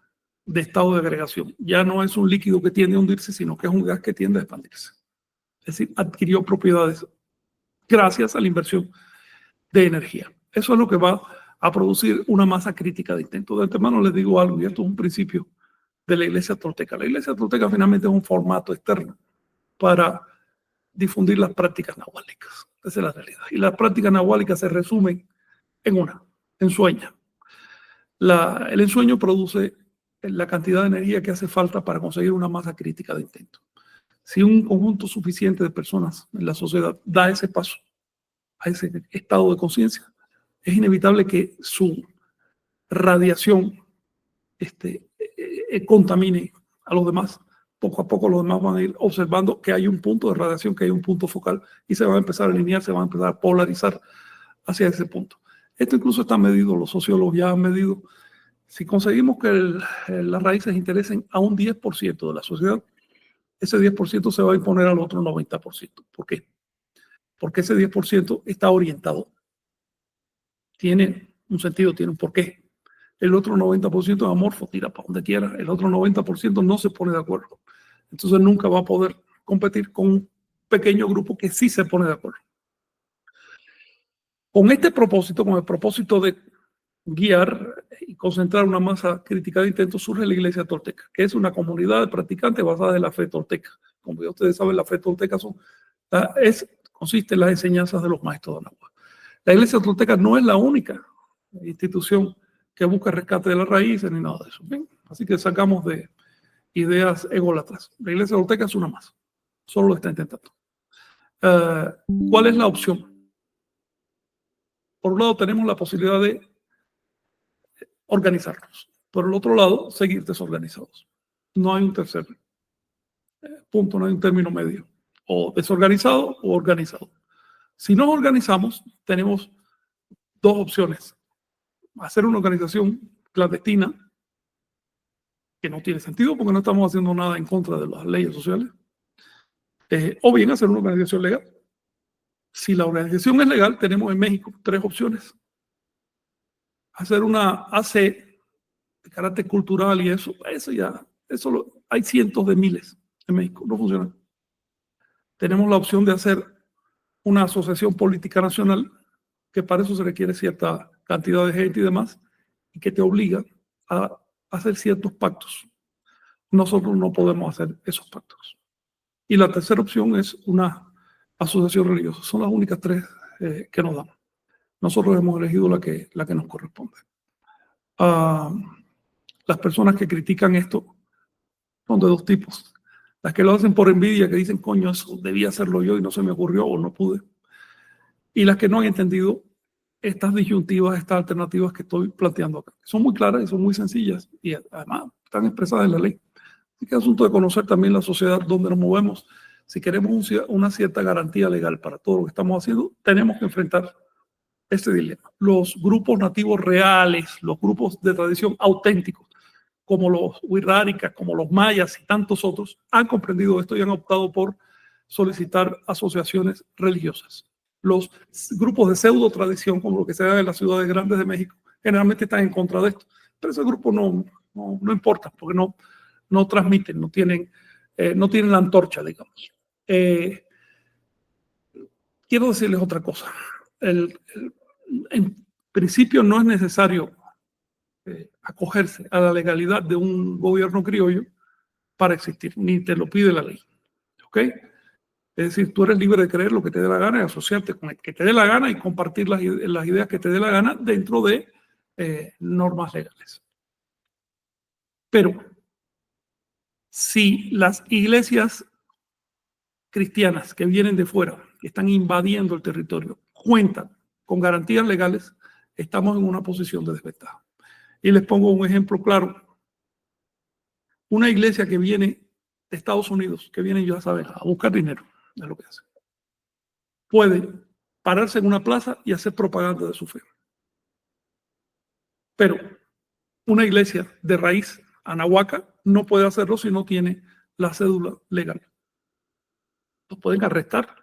de estado de agregación. Ya no es un líquido que tiende a hundirse, sino que es un gas que tiende a expandirse. Es decir, adquirió propiedades gracias a la inversión de energía. Eso es lo que va a producir una masa crítica de intento. De antemano les digo algo, y esto es un principio de la Iglesia Tolteca. La Iglesia Tolteca finalmente es un formato externo para difundir las prácticas nahuálicas. Esa es la realidad. Y las prácticas nahuálicas se resumen en ensueña. El ensueño produce la cantidad de energía que hace falta para conseguir una masa crítica de intento. Si un conjunto suficiente de personas en la sociedad da ese paso a ese estado de conciencia, es inevitable que su radiación contamine a los demás. Poco a poco los demás van a ir observando que hay un punto de radiación, que hay un punto focal y se va a empezar a alinear, se va a empezar a polarizar hacia ese punto. Esto incluso está medido, los sociólogos ya han medido. Si conseguimos que las raíces interesen a un 10% de la sociedad, ese 10% se va a imponer al otro 90%. ¿Por qué? Porque ese 10% está orientado tiene un sentido, tiene un porqué. El otro 90% es amorfo, tira para donde quiera. El otro 90% no se pone de acuerdo. Entonces nunca va a poder competir con un pequeño grupo que sí se pone de acuerdo. Con este propósito, con el propósito de guiar y concentrar una masa crítica de intentos, surge la Iglesia Tolteca, que es una comunidad de practicantes basada en la fe tolteca. Como ya ustedes saben, la fe tolteca consiste en las enseñanzas de los maestros de Anáhuac. La Iglesia Tolteca no es la única institución que busca rescate de las raíces ni nada de eso. ¿Bien? Así que sacamos de ideas ególatras. La Iglesia Tolteca es una más. Solo lo está intentando. ¿Cuál es la opción? Por un lado, tenemos la posibilidad de organizarnos. Por el otro lado, seguir desorganizados. No hay un tercer punto, no hay un término medio. O desorganizado o organizado. Si nos organizamos, tenemos dos opciones. Hacer una organización clandestina, que no tiene sentido porque no estamos haciendo nada en contra de las leyes sociales, o bien hacer una organización legal. Si la organización es legal, tenemos en México tres opciones. Hacer una AC de carácter cultural y eso hay cientos de miles en México, no funciona. Tenemos la opción de hacer una asociación política nacional, que para eso se requiere cierta cantidad de gente y demás, y que te obliga a hacer ciertos pactos. Nosotros no podemos hacer esos pactos. Y la tercera opción es una asociación religiosa. Son las únicas tres que nos dan. Nosotros hemos elegido la que nos corresponde. Las personas que critican esto son de dos tipos. Las que lo hacen por envidia, que dicen, coño, eso debía hacerlo yo y no se me ocurrió o no pude. Y las que no han entendido estas disyuntivas, estas alternativas que estoy planteando acá. Son muy claras y son muy sencillas y además están expresadas en la ley. Así que es asunto de conocer también la sociedad donde nos movemos. Si queremos una cierta garantía legal para todo lo que estamos haciendo, tenemos que enfrentar este dilema. Los grupos nativos reales, los grupos de tradición auténticos, como los wixárikas, como los mayas y tantos otros, han comprendido esto y han optado por solicitar asociaciones religiosas. Los grupos de pseudo tradición, como lo que se da en las ciudades grandes de México, generalmente están en contra de esto. Pero ese grupo no importa, porque no transmiten, no tienen la antorcha, digamos. Quiero decirles otra cosa. En principio no es necesario acogerse a la legalidad de un gobierno criollo para existir, ni te lo pide la ley. ¿Ok? Es decir, tú eres libre de creer lo que te dé la gana y asociarte con el que te dé la gana y compartir las ideas que te dé la gana dentro de normas legales. Pero si las iglesias cristianas que vienen de fuera, que están invadiendo el territorio, cuentan con garantías legales, estamos en una posición de desventaja. Y les pongo un ejemplo claro. Una iglesia que viene de Estados Unidos, que viene, ya saben, a buscar dinero, es lo que hace, puede pararse en una plaza y hacer propaganda de su fe. Pero una iglesia de raíz anahuaca no puede hacerlo si no tiene la cédula legal. Los pueden arrestar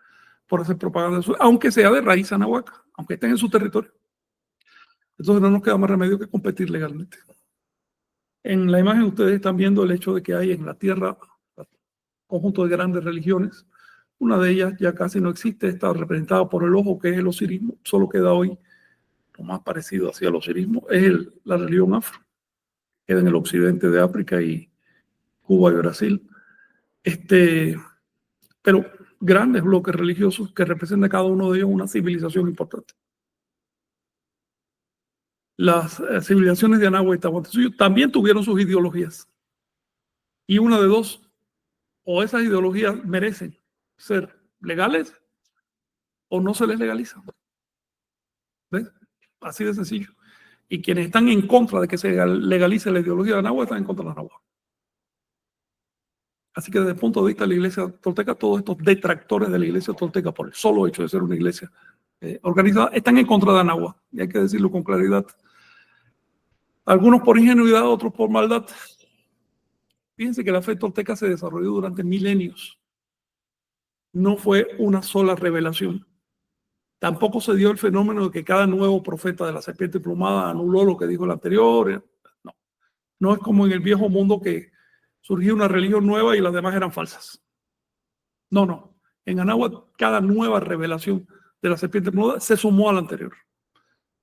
por hacer propaganda de su fe, aunque sea de raíz anahuaca, aunque estén en su territorio. Entonces no nos queda más remedio que competir legalmente. En la imagen ustedes están viendo el hecho de que hay en la tierra un conjunto de grandes religiones. Una de ellas ya casi no existe, está representada por el ojo, que es el osirismo. Solo queda hoy lo más parecido hacia el osirismo, es la religión afro. Queda en el occidente de África y Cuba y Brasil. Pero grandes bloques religiosos que representan cada uno de ellos una civilización importante. Las civilizaciones de Anáhuac y Tahuantinsuyo también tuvieron sus ideologías. Y una de dos, o esas ideologías merecen ser legales o no se les legaliza. ¿Ves? Así de sencillo. Y quienes están en contra de que se legalice la ideología de Anáhuac están en contra de Anáhuac. Así que desde el punto de vista de la iglesia tolteca, todos estos detractores de la iglesia tolteca, por el solo hecho de ser una iglesia organizada, están en contra de Anáhuac. Y hay que decirlo con claridad. Algunos por ingenuidad, otros por maldad. Fíjense que la fe tolteca se desarrolló durante milenios. No fue una sola revelación. Tampoco se dio el fenómeno de que cada nuevo profeta de la serpiente emplumada anuló lo que dijo el anterior. No, no es como en el viejo mundo que surgió una religión nueva y las demás eran falsas. No, no. En Anáhuac, cada nueva revelación de la serpiente emplumada se sumó a la anterior.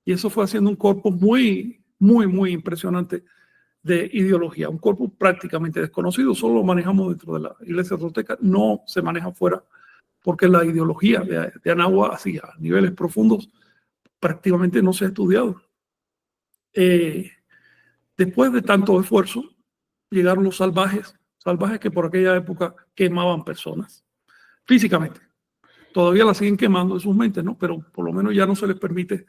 Y eso fue haciendo un corpus muy, muy, muy impresionante de ideología, un corpus prácticamente desconocido, solo lo manejamos dentro de la iglesia tolteca, no se maneja fuera, porque la ideología de Anáhuac, así a niveles profundos, prácticamente no se ha estudiado. Después de tanto esfuerzo, llegaron los salvajes que por aquella época quemaban personas, físicamente. Todavía las siguen quemando en sus mentes, ¿no? Pero por lo menos ya no se les permite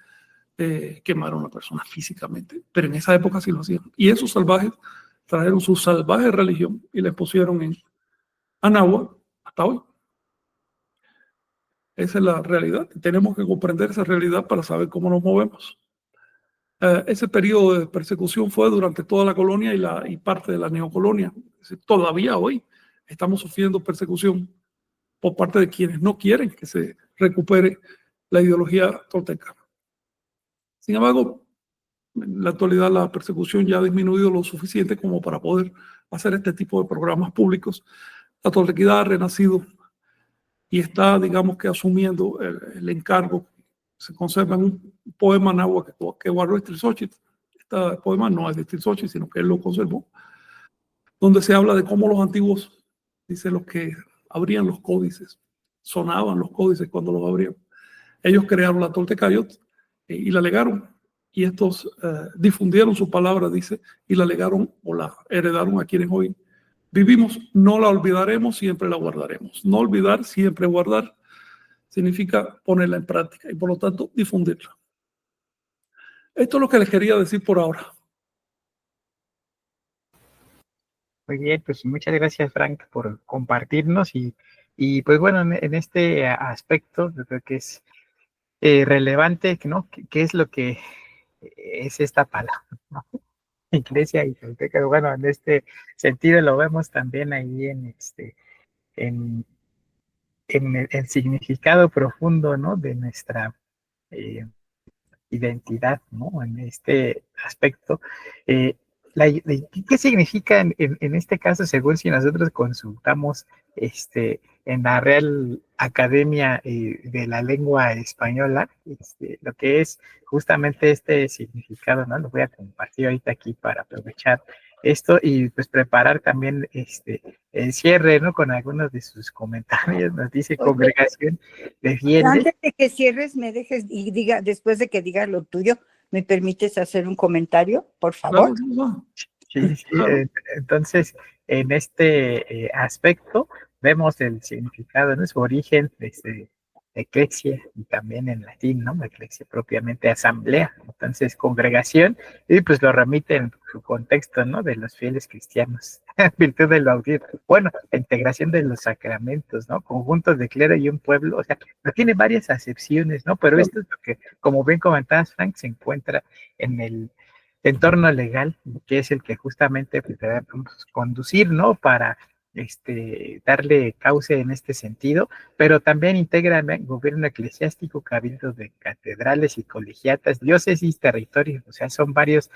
quemar a una persona físicamente, pero en esa época sí lo hacían. Y esos salvajes trajeron su salvaje religión y la pusieron en Anáhuac hasta hoy. Esa es la realidad. Tenemos que comprender esa realidad para saber cómo nos movemos. Ese periodo de persecución fue durante toda la colonia y parte de la neocolonia. Es decir, todavía hoy estamos sufriendo persecución por parte de quienes no quieren que se recupere la ideología tolteca. Sin embargo, en la actualidad la persecución ya ha disminuido lo suficiente como para poder hacer este tipo de programas públicos. La toltequidad ha renacido y está, digamos que, asumiendo el encargo. Se conserva en un poema náhuatl que guardó Ixtlilxóchitl. Este poema no es de Ixtlilxóchitl, sino que él lo conservó, donde se habla de cómo los antiguos, dice, los que abrían los códices, sonaban los códices cuando los abrían. Ellos crearon la Toltecayot y la legaron, y estos difundieron su palabra, dice, y la legaron o la heredaron a quienes hoy vivimos. No la olvidaremos, siempre la guardaremos. No olvidar, siempre guardar, significa ponerla en práctica y por lo tanto difundirla. Esto es lo que les quería decir por ahora. Muy bien, pues muchas gracias, Frank, por compartirnos y pues bueno, en este aspecto yo creo que es relevante, ¿no? ¿Qué es lo que es esta palabra, ¿no? Iglesia y tolteca? Bueno, en este sentido lo vemos también ahí en, en el significado profundo, ¿no? De nuestra eh, identidad, ¿no? En este aspecto. Eh, ¿Qué significa en este caso, según si nosotros consultamos en la Real Academia de la Lengua Española, lo que es justamente este significado, ¿no? Lo voy a compartir ahorita aquí para aprovechar esto y pues preparar también el cierre, ¿no? Con algunos de sus comentarios. Nos dice: congregación defiende. Antes de que cierres, me dejes y diga, después de que digas lo tuyo, ¿me permites hacer un comentario, por favor? Claro. Sí, sí. Entonces, en este aspecto vemos el significado, ¿no? Su origen, eclesia, y también en latín, ¿no? Eclesia propiamente asamblea, entonces congregación, y pues lo remite en su contexto, ¿no? De los fieles cristianos, virtud del bautismo, bueno, la integración de los sacramentos, ¿no? Conjuntos de clero y un pueblo, o sea, tiene varias acepciones, ¿no? Pero esto es lo que, como bien comentabas, Frank, se encuentra en el entorno legal, que es el que justamente pues, debemos conducir, ¿no? Para darle cauce en este sentido, pero también integra gobierno eclesiástico, cabildo de catedrales y colegiatas, diócesis, territorios, o sea, son varios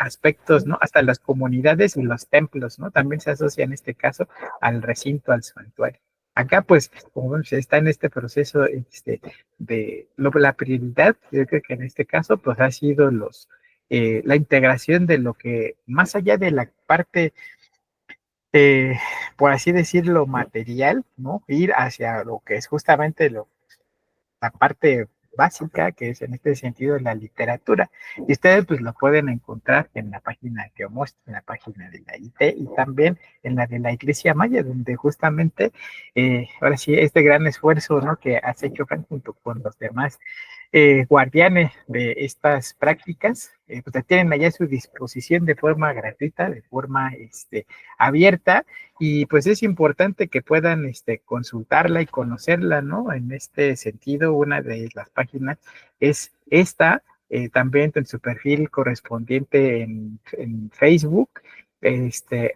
aspectos, ¿no? Hasta las comunidades y los templos, ¿no? También se asocia en este caso al recinto, al santuario. Acá, pues, como se está en este proceso la prioridad, yo creo que en este caso, pues, ha sido la integración de lo que, más allá de la parte por así decirlo, material, ¿no? Ir hacia lo que es justamente la parte básica, que es en este sentido la literatura. Y ustedes pues lo pueden encontrar en la página que os muestro, en la página de la IT y también en la de la Iglesia Maya, donde justamente, ahora sí, este gran esfuerzo, ¿no? Que has hecho, Frank, junto con los demás guardianes de estas prácticas, pues la tienen allá a su disposición de forma gratuita, de forma abierta, y pues es importante que puedan consultarla y conocerla, ¿no? En este sentido, una de las páginas es esta, también en su perfil correspondiente en Facebook.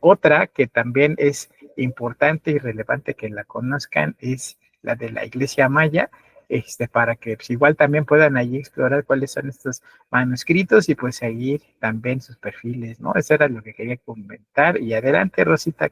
Otra que también es importante y relevante que la conozcan es la de la Iglesia Maya, para que pues, igual también puedan allí explorar cuáles son estos manuscritos y pues seguir también sus perfiles, ¿no? Eso era lo que quería comentar. Y adelante, Rosita.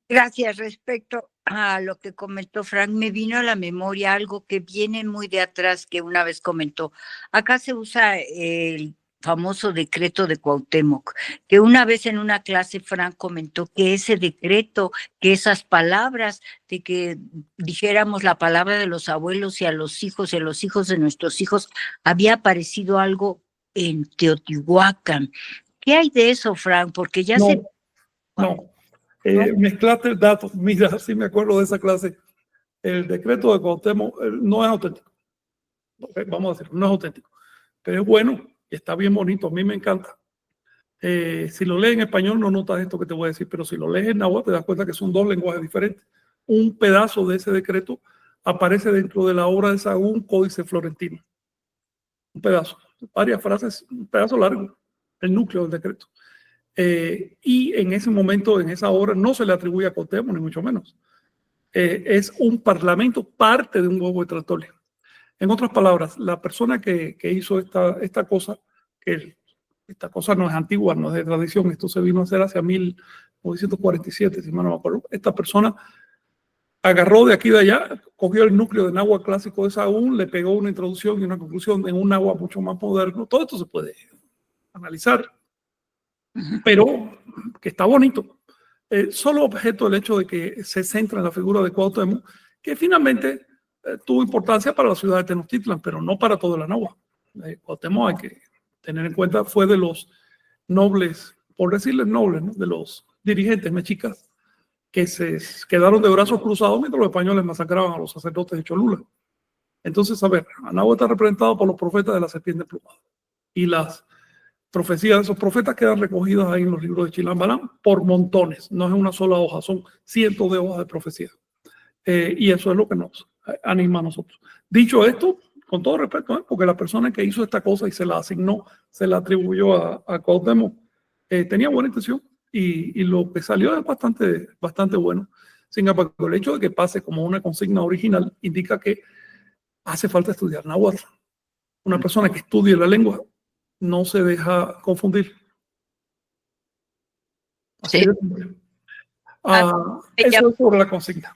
Gracias. Respecto a lo que comentó Frank, me vino a la memoria algo que viene muy de atrás que una vez comentó. Acá se usa el famoso decreto de Cuauhtémoc, que una vez en una clase Frank comentó que ese decreto, que esas palabras, de que dijéramos la palabra de los abuelos y a los hijos de nuestros hijos, había aparecido algo en Teotihuacán. ¿Qué hay de eso, Frank? Porque ya se... No. Mezclaste el dato. Mira, sí me acuerdo de esa clase. El decreto de Cuauhtémoc no es auténtico. Vamos a decir, no es auténtico. Pero es bueno y está bien bonito. A mí me encanta. Si lo lees en español no notas esto que te voy a decir, pero si lo lees en náhuatl te das cuenta que son dos lenguajes diferentes. Un pedazo de ese decreto aparece dentro de la obra de Sahagún, Códice Florentino. Un pedazo, varias frases, un pedazo largo, el núcleo del decreto. Y en ese momento, en esa obra, no se le atribuye a Cuauhtémoc, ni mucho menos. Es un parlamento, parte de un huevo de Trattoria. En otras palabras, la persona que hizo esta cosa, que esta cosa no es antigua, no es de tradición, esto se vino a hacer hacia 1947, si mal no me acuerdo. Esta persona agarró de aquí y de allá, cogió el núcleo de náhuatl clásico de Sahagún, le pegó una introducción y una conclusión en un náhuatl mucho más moderno. Todo esto se puede analizar, pero que está bonito. Solo objeto el hecho de que se centra en la figura de Cuauhtémoc, que finalmente tuvo importancia para la ciudad de Tenochtitlan, pero no para toda la náhuatl. Cuauhtémoc, hay que tener en cuenta, fue de los nobles, por decirles nobles, ¿no? De los dirigentes mexicas que se quedaron de brazos cruzados mientras los españoles masacraban a los sacerdotes de Cholula. Entonces, a ver, Anáhuac está representado por los profetas de la serpiente emplumada. Y las profecías de esos profetas quedan recogidas ahí en los libros de Chilam Balam por montones. No es una sola hoja, son cientos de hojas de profecía. Y eso es lo que nos anima a nosotros. Dicho esto, con todo respeto, porque la persona que hizo esta cosa y se la asignó, se la atribuyó a Cuauhtémoc, tenía buena intención y lo que salió es bastante bueno. Sin embargo, el hecho de que pase como una consigna original indica que hace falta estudiar náhuatl. Una persona que estudie la lengua no se deja confundir. Así Sí. Eso es sobre la consigna.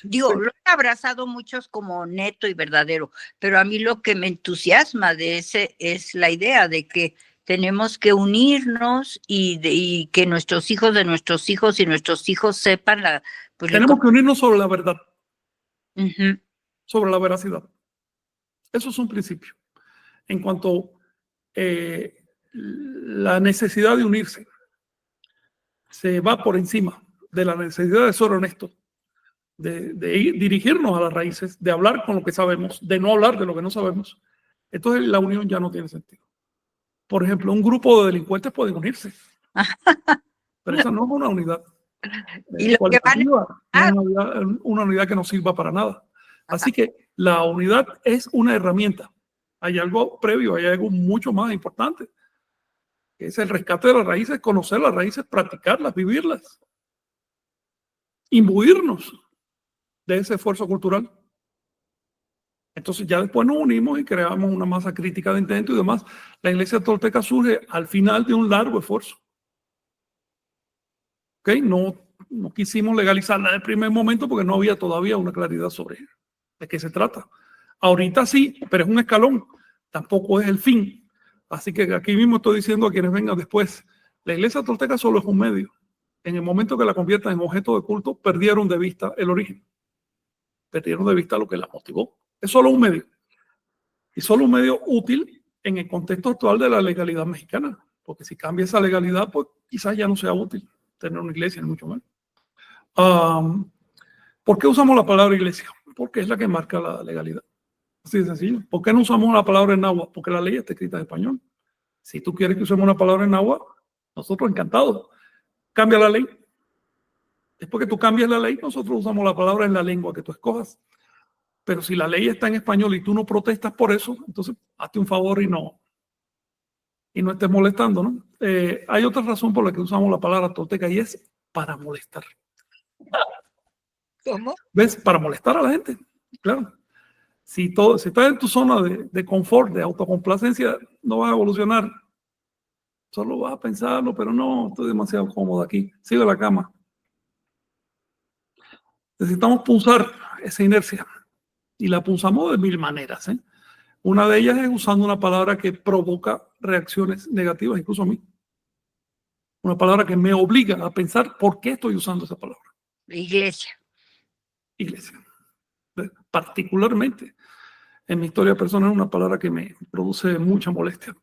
Digo, lo he abrazado muchos como neto y verdadero, pero a mí lo que me entusiasma de ese es la idea de que tenemos que unirnos y que nuestros hijos de nuestros hijos y nuestros hijos sepan la... Pues, tenemos que unirnos sobre la verdad, uh-huh. Sobre la veracidad. Eso es un principio. En cuanto la necesidad de unirse se va por encima de la necesidad de ser honesto, de dirigirnos a las raíces, de hablar con lo que sabemos, de no hablar de lo que no sabemos, entonces la unión ya no tiene sentido. Por ejemplo, un grupo de delincuentes pueden unirse, pero esa no es una unidad cualitativa, no es una unidad que no sirva para nada. Así que la unidad es una herramienta. Hay algo previo, hay algo mucho más importante, que es el rescate de las raíces, conocer las raíces, practicarlas, vivirlas, imbuirnos de ese esfuerzo cultural. Entonces ya después nos unimos y creamos una masa crítica de intento y demás. La iglesia tolteca surge al final de un largo esfuerzo. ¿Okay? No quisimos legalizarla en el primer momento porque no había todavía una claridad sobre de qué se trata. Ahorita sí, pero es un escalón, tampoco es el fin. Así que aquí mismo estoy diciendo a quienes vengan después, la iglesia tolteca solo es un medio. En el momento que la conviertan en objeto de culto, perdieron de vista el origen. Perdieron de vista lo que la motivó. Es solo un medio. Y solo un medio útil en el contexto actual de la legalidad mexicana. Porque si cambia esa legalidad, pues quizás ya no sea útil tener una iglesia, ni mucho menos. ¿Por qué usamos la palabra iglesia? Porque es la que marca la legalidad. Así de sencillo. ¿Por qué no usamos la palabra en náhuatl? Porque la ley está escrita en español. Si tú quieres que usemos una palabra en náhuatl, nosotros encantados. Cambia la ley. Después que tú cambies la ley, nosotros usamos la palabra en la lengua que tú escojas. Pero si la ley está en español y tú no protestas por eso, entonces hazte un favor y no estés molestando, ¿no? Hay otra razón por la que usamos la palabra tolteca y es para molestar. ¿Cómo? ¿Ves? Para molestar a la gente, claro. Si estás en tu zona de confort, de autocomplacencia, no vas a evolucionar. Solo vas a pensarlo, pero no, estoy demasiado cómodo aquí. Sigue a la cama. Necesitamos punzar esa inercia. Y la punzamos de 1000 maneras, ¿eh? Una de ellas es usando una palabra que provoca reacciones negativas, incluso a mí. Una palabra que me obliga a pensar por qué estoy usando esa palabra. Iglesia. Iglesia. Particularmente en mi historia personal es una palabra que me produce mucha molestia.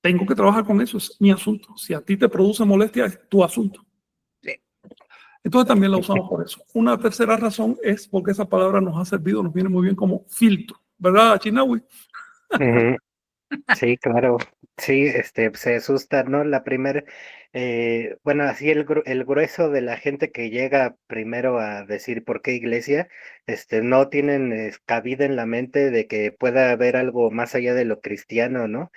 Tengo que trabajar con eso, es mi asunto. Si a ti te produce molestia, es tu asunto. Sí. Entonces también la usamos por eso. Una tercera razón es porque esa palabra nos ha servido, nos viene muy bien como filtro, ¿verdad, Chinawi? Ujú. Sí, claro. Sí, se asusta, ¿no? Bueno, así el grueso de la gente que llega primero a decir por qué iglesia, no tienen cabida en la mente de que pueda haber algo más allá de lo cristiano, ¿no?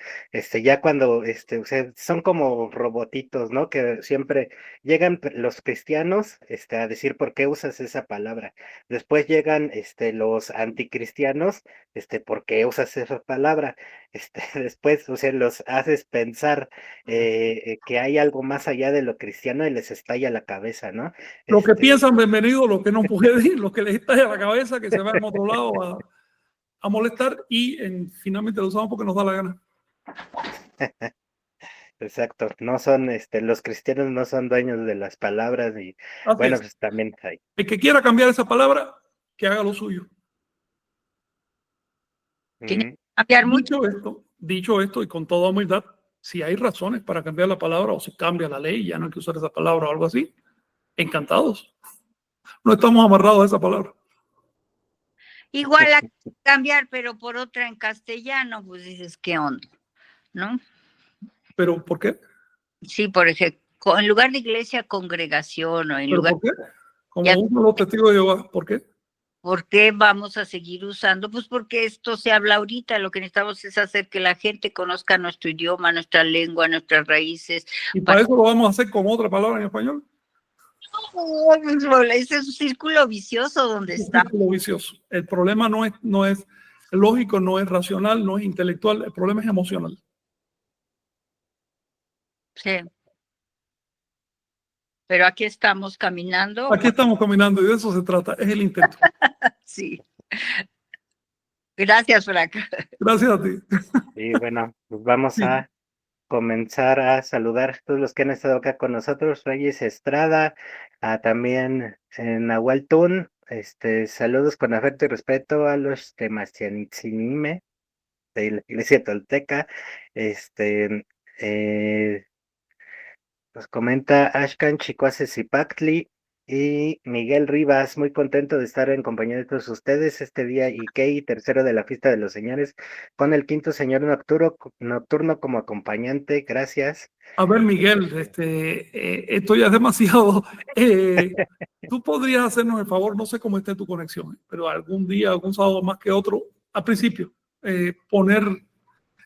Ya cuando, o sea, son como robotitos, ¿no? Que siempre llegan los cristianos, a decir por qué usas esa palabra. Después llegan, los anticristianos, ¿por qué usas esa palabra? Después, o sea, los haces pensar que hay algo más allá de lo cristiano y les estalla la cabeza, ¿no? Los que Este, piensan bienvenido, los que no pueden ir, los que les estalla la cabeza, que se van a otro lado a molestar y finalmente lo usamos porque nos da la gana. exacto, no son, los cristianos no son dueños de las palabras y Así bueno, es. pues también hay. El que quiera cambiar esa palabra, que haga lo suyo. Tiene Ujú. que cambiar mucho. Dicho esto y con toda humildad, si hay razones para cambiar la palabra o se cambia la ley, ya no hay que usar esa palabra o algo así, encantados. No estamos amarrados a esa palabra. Igual hay que cambiar, pero por otra en castellano, pues dices, ¿qué onda? ¿No? ¿Pero por qué? Sí, por ejemplo, en lugar de iglesia, congregación, o en ¿Pero lugar, por qué? Como ya, usan los testigos de Jehová, ¿por qué? ¿por qué vamos a seguir usando? Pues porque esto se habla ahorita, lo que necesitamos es hacer que la gente conozca nuestro idioma, nuestra lengua, nuestras raíces. Y para eso lo vamos a hacer con otra palabra en español. Ese es un círculo vicioso donde Es un está. círculo vicioso. El problema no es lógico, no es racional, no es intelectual, el problema es emocional. Sí. Pero aquí estamos caminando. Aquí estamos caminando y de eso se trata, es el intento. Sí. Gracias, Frank. Gracias a ti. Y bueno, pues vamos Sí. a comenzar a saludar a todos los que han estado acá con nosotros, Reyes Estrada, también Nahual Tun, saludos con afecto y respeto a los Temacianitzinime de la Iglesia Tolteca, eh, nos comenta Ashkan Chicuase Zipactli y Miguel Rivas, muy contento de estar en compañía de todos ustedes este día Ikei, tercero de la fiesta de los señores, con el quinto señor nocturno como acompañante, gracias. A ver, Miguel, esto ya es demasiado. Tú podrías hacernos el favor, no sé cómo esté tu conexión, pero algún día, algún sábado más que otro, al principio, poner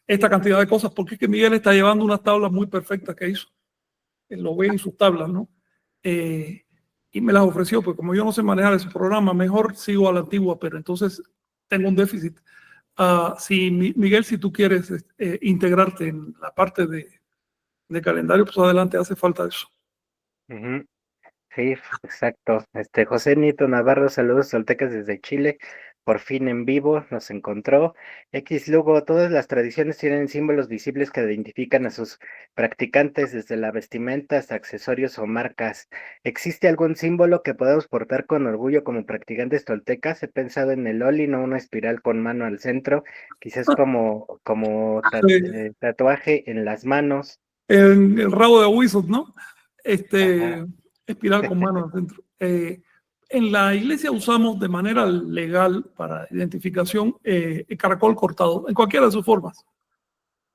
esta cantidad de cosas, porque es que Miguel está llevando unas tablas muy perfectas que hizo. Él lo ve en sus tablas, ¿no? Y me las ofreció, pues como yo no sé manejar ese programa, mejor sigo a la antigua, pero entonces tengo un déficit. Si Miguel, si tú quieres integrarte en la parte de calendario, pues adelante, hace falta eso. Ujú. Sí, exacto. José Nito Navarro, saludos toltecas desde Chile. Por fin en vivo nos encontró. X Lugo, todas las tradiciones tienen símbolos visibles que identifican a sus practicantes, desde la vestimenta hasta accesorios o marcas. ¿Existe algún símbolo que podamos portar con orgullo como practicantes toltecas? He pensado en el oli, no una espiral con mano al centro, quizás tatuaje en las manos. El rabo de Wizard, ¿no? Ajá. Espiral con mano adentro. En la iglesia usamos de manera legal para identificación el caracol cortado, en cualquiera de sus formas.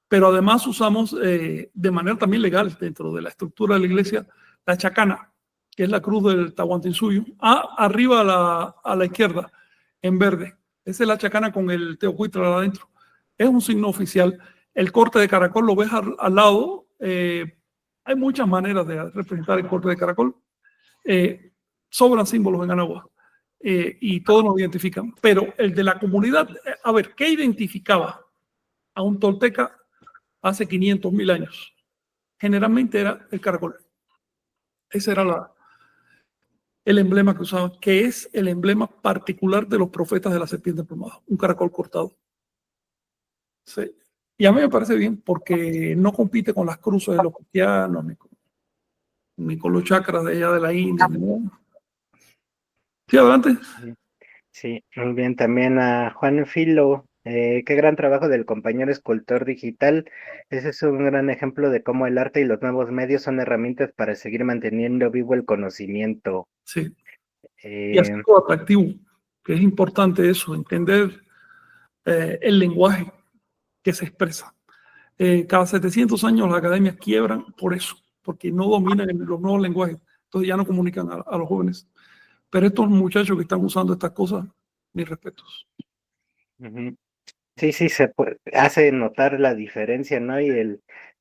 Pero además usamos de manera también legal dentro de la estructura de la iglesia la chacana, que es la cruz del Tahuantinsuyo, arriba a la izquierda, en verde. Esa es la chacana con el teocuitla adentro. Es un signo oficial. El corte de caracol lo ves al lado. Hay muchas maneras de representar el corte de caracol. sobran símbolos en Anáhuac y todos nos identifican. Pero el de la comunidad, a ver, ¿qué identificaba a un tolteca hace 500.000 años? Generalmente era el caracol. Ese era el emblema que usaban, que es el emblema particular de los profetas de la serpiente emplumada, un caracol cortado. Sí. Y a mí me parece bien porque no compite con las cruces de los cristianos, ni con los chakras de allá de la India. ¿No? Sí, adelante. Sí, muy bien. También a Juan Filo, qué gran trabajo del compañero escultor digital. Ese es un gran ejemplo de cómo el arte y los nuevos medios son herramientas para seguir manteniendo vivo el conocimiento. Sí. Y hacerlo atractivo, que es importante eso, entender el lenguaje que se expresa. Cada 700 años las academias quiebran por eso, porque no dominan los nuevos lenguajes, entonces ya no comunican a los jóvenes. Pero estos muchachos que están usando estas cosas, mis respetos. Sí, sí, hace notar la diferencia, ¿no? Y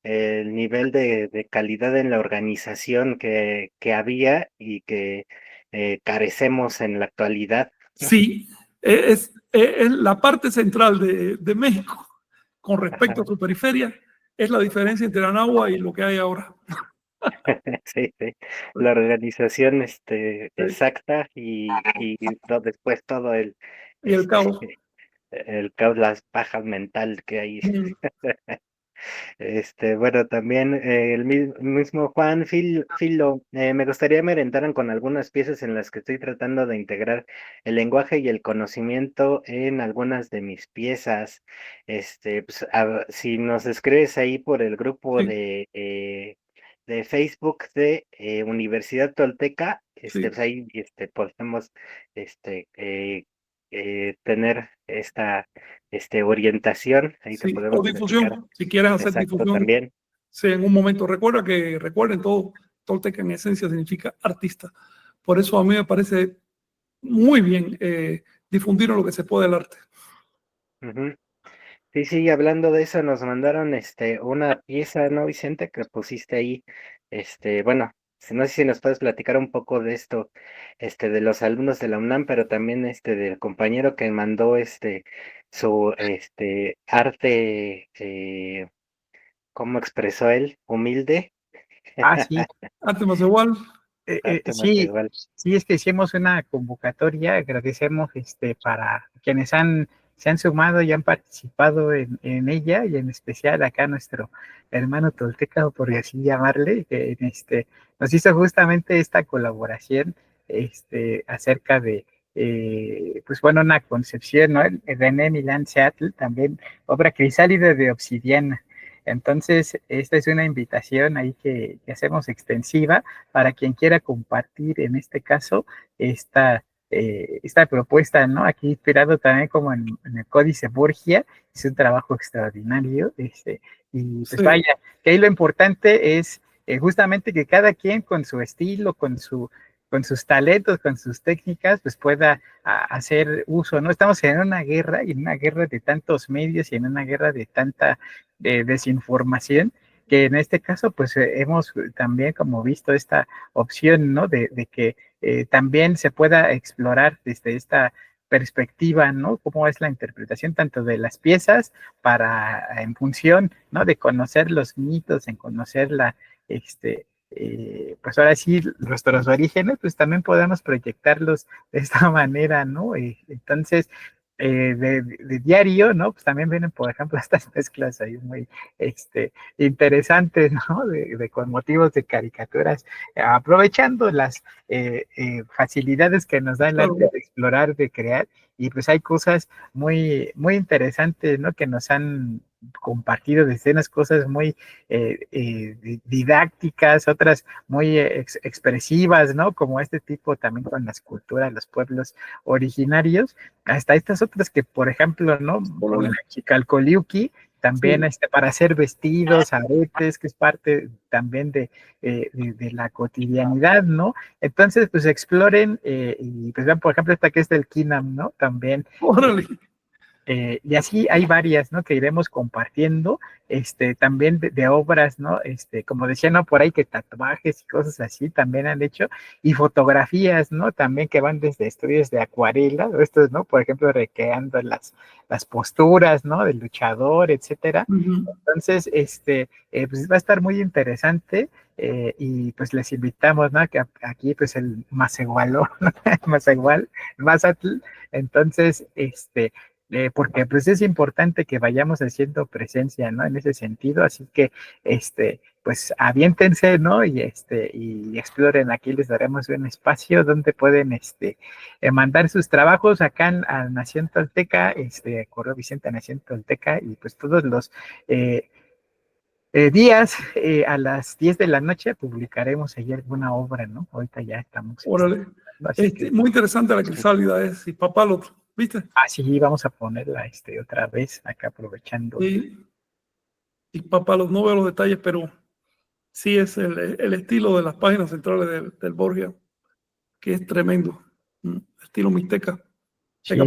el nivel de calidad en la organización que había y que carecemos en la actualidad. Sí, es la parte central de México con respecto a su periferia, es la diferencia entre Anáhuac y lo que hay ahora. Sí, sí. La organización exacta después todo Y el caos. el caos, las pajas mental que hay. Mm. Bueno, también el mismo Juan Filo, me gustaría merentaran con algunas piezas en las que estoy tratando de integrar el lenguaje y el conocimiento en algunas de mis piezas. Pues, si nos escribes ahí por el grupo Sí. de Facebook de Universidad Tolteca, Sí. pues ahí podemos tener esta orientación, ahí te Sí, o podemos platicar. difusión, si quieres hacer Exacto, difusión, también. sí, en un momento. Recuerden todo, Tolteca en esencia significa artista. Por eso a mí me parece muy bien difundir lo que se puede del arte. Ujú. Sí, sí, hablando de eso, nos mandaron una pieza, ¿no, Vicente? Que pusiste ahí. Bueno, no sé si nos puedes platicar un poco de esto, de los alumnos de la UNAM, pero también del compañero que mandó su arte, ¿cómo expresó él? Humilde. Ah, sí, Arte más igual. Arte más sí, igual. sí, es que hicimos una convocatoria, agradecemos para quienes se han sumado y han participado en ella, y en especial acá nuestro hermano Tolteca, o por así llamarle, que nos hizo justamente esta colaboración acerca de pues bueno, una concepción, ¿no? El René Milán Seattle, también obra crisálida de obsidiana. Entonces, esta es una invitación ahí que hacemos extensiva para quien quiera compartir, en este caso, esta propuesta, ¿no? Aquí inspirado también como en el Códice Borgia, es un trabajo extraordinario, y pues Sí. vaya, que ahí lo importante es justamente que cada quien con su estilo, con sus talentos, con sus técnicas, pues pueda hacer uso, ¿no? Estamos en una guerra, y en una guerra de tantos medios, y en una guerra de tanta desinformación, que en este caso pues hemos también como visto esta opción, ¿no? De que también se pueda explorar desde esta perspectiva, ¿no? Cómo es la interpretación tanto de las piezas en función, ¿no? De conocer los mitos, en conocer pues ahora sí, nuestros orígenes, pues también podemos proyectarlos de esta manera, ¿no? Entonces, de diario, ¿no? Pues también vienen, por ejemplo, estas mezclas ahí muy interesantes, ¿no? Con motivos de caricaturas, aprovechando las facilidades que nos da el Claro. arte de explorar, de crear, y pues hay cosas muy, muy interesantes, ¿no? Que nos han compartido desde unas cosas muy didácticas, otras muy expresivas, ¿no? Como este tipo también con las culturas, los pueblos originarios, hasta estas otras que, por ejemplo, ¿no? Con la Chicalcoliuqui, también Sí. para hacer vestidos, aretes, que es parte también de la cotidianidad, ¿no? Entonces, pues exploren y pues vean, por ejemplo, esta que es del Kinam, ¿no? También. Órale. Y así hay varias, ¿no? Que iremos compartiendo, también de obras, ¿no? Como decía, ¿no? Por ahí que tatuajes y cosas así también han hecho, y fotografías, ¿no? También que van desde estudios de acuarela, o estos, ¿no? Por ejemplo, recreando las posturas, ¿no? Del luchador, etcétera. Ujú. Entonces, pues va a estar muy interesante, y pues les invitamos, ¿no? Que aquí, pues el Macehualo, Macehual, Mazatl, entonces, porque pues es importante que vayamos haciendo presencia, ¿no? En ese sentido, así que, pues aviéntense, ¿no? Y exploren, aquí les daremos un espacio donde pueden, mandar sus trabajos acá a Nación Tolteca, Correo Vicente a Nación Tolteca, y pues todos los eh, días, a las 10 de la noche publicaremos ahí alguna obra, ¿no? Ahorita ya estamos, Órale. así que Muy interesante la crisálida es, y Papalote, ¿viste? así vamos a ponerla, otra vez acá aprovechando. Sí, y Papalos, no veo los detalles, pero sí es el estilo de las páginas centrales del Borgia, que es tremendo. Estilo mixteca. Sí, no,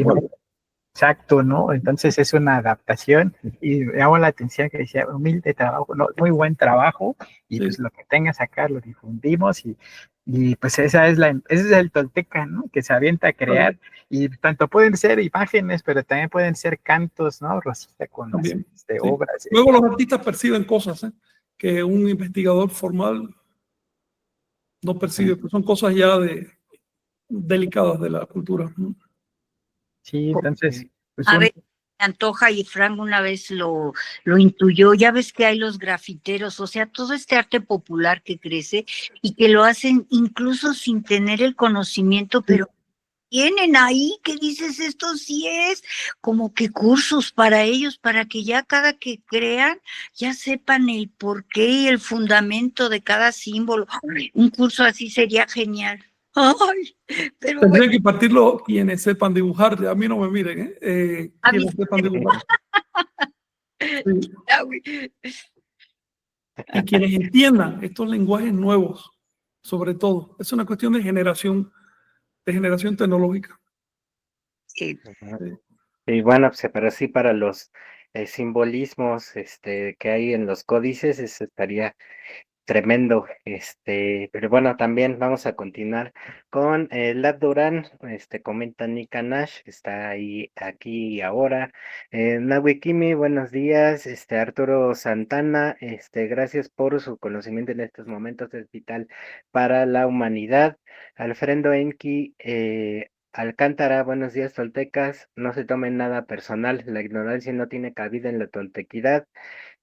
exacto, ¿no? Entonces es una adaptación, y me llamó la atención que decía humilde trabajo, no, muy buen trabajo, y Sí, pues lo que tengas acá lo difundimos, y pues ese es el tolteca, ¿no? Que se avienta a claro, crear, y tanto pueden ser imágenes, pero también pueden ser cantos, ¿no? Rosita con las también. Sí. obras. Luego los artistas perciben cosas, que un investigador formal no percibe, pues son cosas ya delicadas de la cultura. Sí, entonces, pues A ver, me antoja y Frank una vez lo intuyó. Ya ves que hay los grafiteros, o sea, todo este arte popular que crece y que lo hacen incluso sin tener el conocimiento, pero tienen ahí que dices, esto sí es como que cursos para ellos, para que ya cada que crean, ya sepan el porqué y el fundamento de cada símbolo. Ay, un curso así sería genial. Ay, pero bueno, Tendrían que partirlo quienes sepan dibujar. A mí no me miren, a mí quienes sepan dibujar. Sí. Y quienes entiendan estos lenguajes nuevos, sobre todo. Es una cuestión de generación tecnológica. sí. Sí. Y bueno, pues, pero sí para los simbolismos que hay en los códices, eso estaría tremendo. Pero bueno, también vamos a continuar con Lad Durán. Comenta Nika Nash, está ahí, aquí y ahora. Nahui Kimi, buenos días. Arturo Santana, gracias por su conocimiento en estos momentos, es vital para la humanidad. Alfredo Enki, Alcántara, buenos días, toltecas. No se tomen nada personal, la ignorancia no tiene cabida en la toltequidad.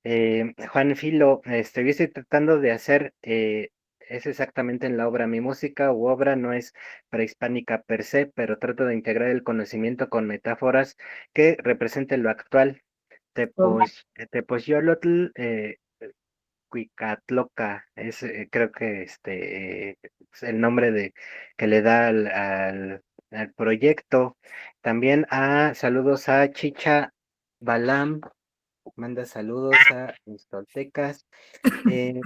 Juan Filo, yo estoy tratando de hacer, es exactamente en la obra, mi música u obra no es prehispánica per se, pero trato de integrar el conocimiento con metáforas que representen lo actual. Tepoyolotl, Cuicatloca, es creo que es el nombre que le da al proyecto. También saludos a Chicha Balam, manda saludos a mis toltecas.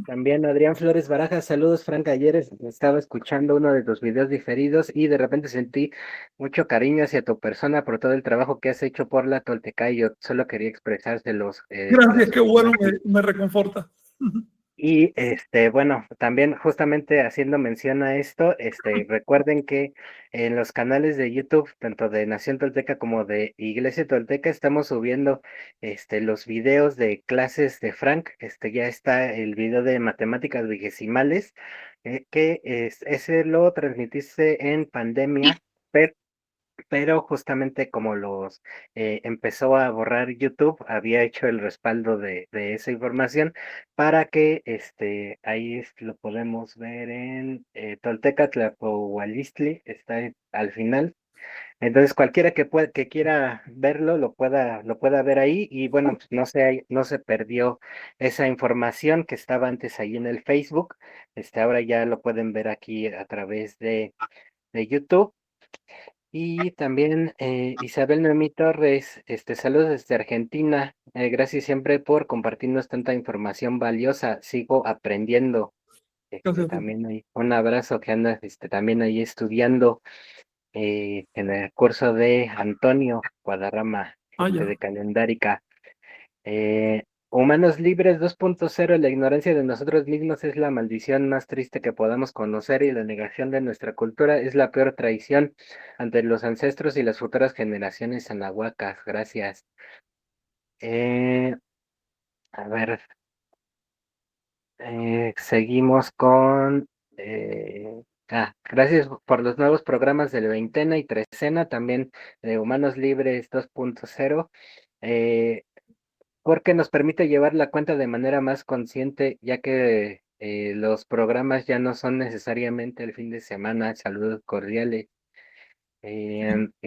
También Adrián Flores Barajas, saludos Frank, ayer estaba escuchando uno de tus videos diferidos y de repente sentí mucho cariño hacia tu persona por todo el trabajo que has hecho por la Tolteca y yo solo quería expresárselos. Gracias, qué bueno, me reconforta. Y bueno, también justamente haciendo mención a esto, recuerden que en los canales de YouTube, tanto de Nación Tolteca como de Iglesia Tolteca, estamos subiendo los videos de clases de Frank. Ya está el video de matemáticas vigesimales, ese lo transmitiste en pandemia, pero justamente como los empezó a borrar YouTube, había hecho el respaldo de esa información para que ahí lo podemos ver en Tolteca Tlapohualistli, está al final. Entonces cualquiera que quiera verlo lo pueda ver ahí y bueno, pues no se perdió esa información que estaba antes ahí en el Facebook. Ahora ya lo pueden ver aquí a través de YouTube. Y también Isabel Noemí Torres, saludos desde Argentina. Gracias siempre por compartirnos tanta información valiosa. Sigo aprendiendo. Gracias a ti. También un abrazo que andas también ahí estudiando en el curso de Antonio Guadarrama. Ya. de Calendárica. Humanos libres 2.0, la ignorancia de nosotros mismos es la maldición más triste que podamos conocer y la negación de nuestra cultura es la peor traición ante los ancestros y las futuras generaciones anahuacas. Gracias. Eh, a ver, seguimos con... gracias por los nuevos programas de veintena y trecena, también de Humanos Libres 2.0. Porque nos permite llevar la cuenta de manera más consciente, ya que los programas ya no son necesariamente el fin de semana. Saludos cordiales. Y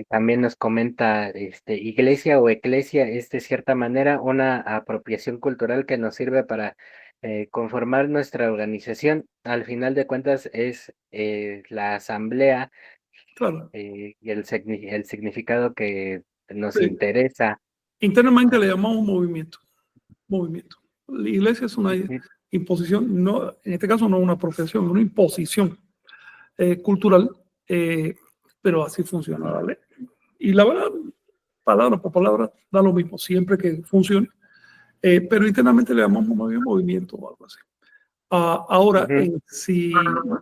también nos comenta, iglesia o eclesia es de cierta manera una apropiación cultural que nos sirve para conformar nuestra organización. Al final de cuentas es la asamblea Claro. y el significado que nos Sí. interesa. Internamente le llamamos movimiento. Movimiento. La iglesia es una Ujú. imposición, no, en este caso no una apropiación, una imposición cultural, pero así funciona, ¿vale? Y la verdad, palabra por palabra, da lo mismo, siempre que funcione, pero internamente le llamamos movimiento o algo así. Ahora, Ujú. si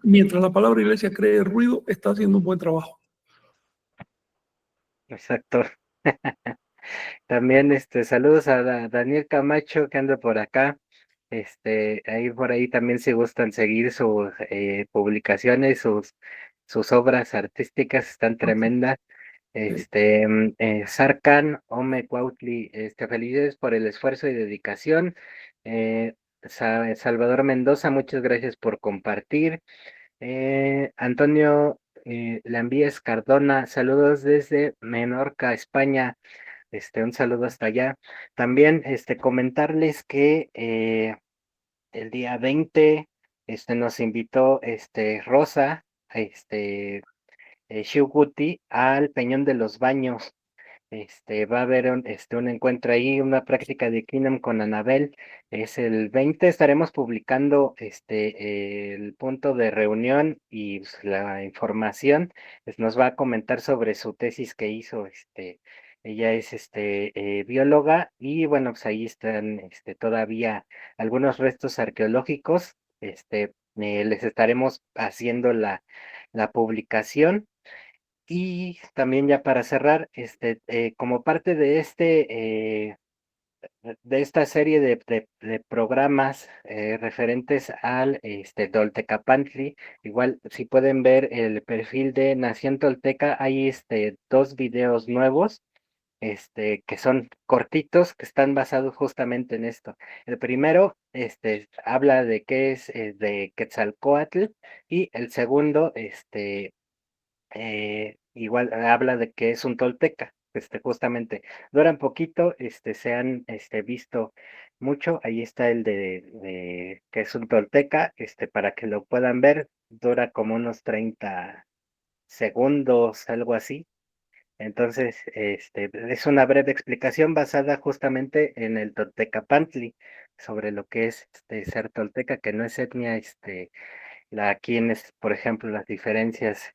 mientras la palabra iglesia cree ruido, está haciendo un buen trabajo. Exacto. También saludos a Daniel Camacho que anda por acá. Ahí por ahí también se gustan seguir sus publicaciones, sus obras artísticas están tremendas. Sarkan Ome Cuautli, felicidades por el esfuerzo y dedicación. Eh, Salvador Mendoza, muchas gracias por compartir. Antonio Lambíes Cardona, saludos desde Menorca, España. Un saludo hasta allá. También, comentarles que el día 20, nos invitó, Rosa, Shuguti al Peñón de los Baños. Va a haber un encuentro ahí, una práctica de Kingdom con Anabel. Es el 20, estaremos publicando el punto de reunión y pues, la información. Pues, nos va a comentar sobre su tesis que hizo. Ella es bióloga y bueno, pues ahí están todavía algunos restos arqueológicos. Les estaremos haciendo la publicación. Y también ya para cerrar, como parte de esta serie de programas referentes al Toltecapantli, igual si pueden ver el perfil de Nación Tolteca, hay dos videos nuevos, que son cortitos, que están basados justamente en esto. El primero, habla de qué es de Quetzalcóatl, y el segundo, igual habla de que es un tolteca, justamente, duran poquito, se han visto mucho, ahí está el de que es un tolteca, para que lo puedan ver, dura como unos 30 segundos, algo así. Entonces, es una breve explicación basada justamente en el Toltecapantli, sobre lo que es ser tolteca, que no es etnia, aquí por ejemplo, las diferencias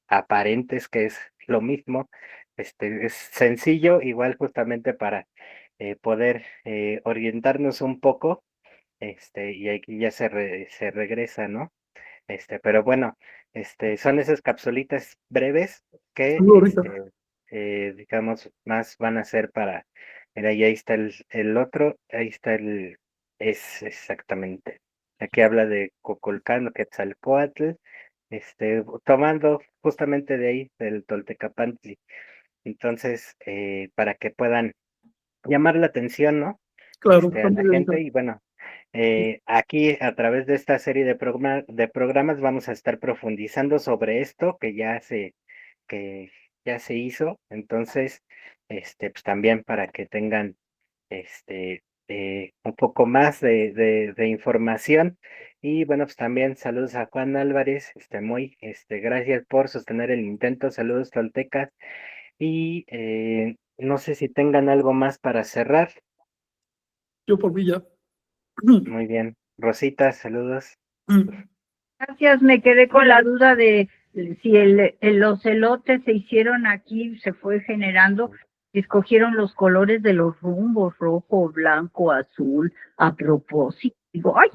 aparentes, que es lo mismo, es sencillo, igual justamente para poder orientarnos un poco, y aquí ya se regresa, ¿no? Pero bueno, son esas capsulitas breves que, Saludos ahorita. digamos, más van a ser para, mira, y ahí está el otro, ahí está es exactamente. Aquí habla de Cocolcán, Quetzalcóatl, tomando justamente de ahí, del Toltecapantli. Entonces, para que puedan llamar la atención, ¿no? Claro, A está la muy bien. gente, y bueno, aquí a través de esta serie de programas vamos a estar profundizando sobre esto que ya se hizo. Entonces, pues también para que tengan un poco más de información. Y bueno, pues también saludos a Juan Álvarez, muy, gracias por sostener el intento, saludos toltecas. Y no sé si tengan algo más para cerrar. Yo por mí ya. Muy bien. Rosita, saludos. Gracias, me quedé con la duda de si los elotes se hicieron aquí, se fue generando. escogieron los colores de los rumbos, rojo, blanco, azul, a propósito. Digo, ay,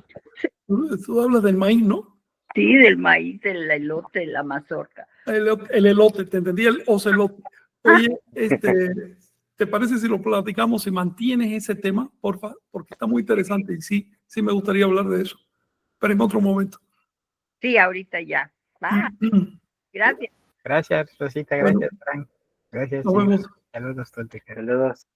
Tú hablas del maíz, ¿no? sí, del maíz, el elote, la mazorca. El elote, te entendí, el ocelote. Oye, ¿te parece si lo platicamos, si mantienes ese tema, porfa? Porque está muy interesante y sí me gustaría hablar de eso. Pero en otro momento. Sí, ahorita ya. Va, gracias. Gracias, Rosita, Bueno, gracias, Frank. Gracias. nos vemos. Saludos, Tolteca. Saludos.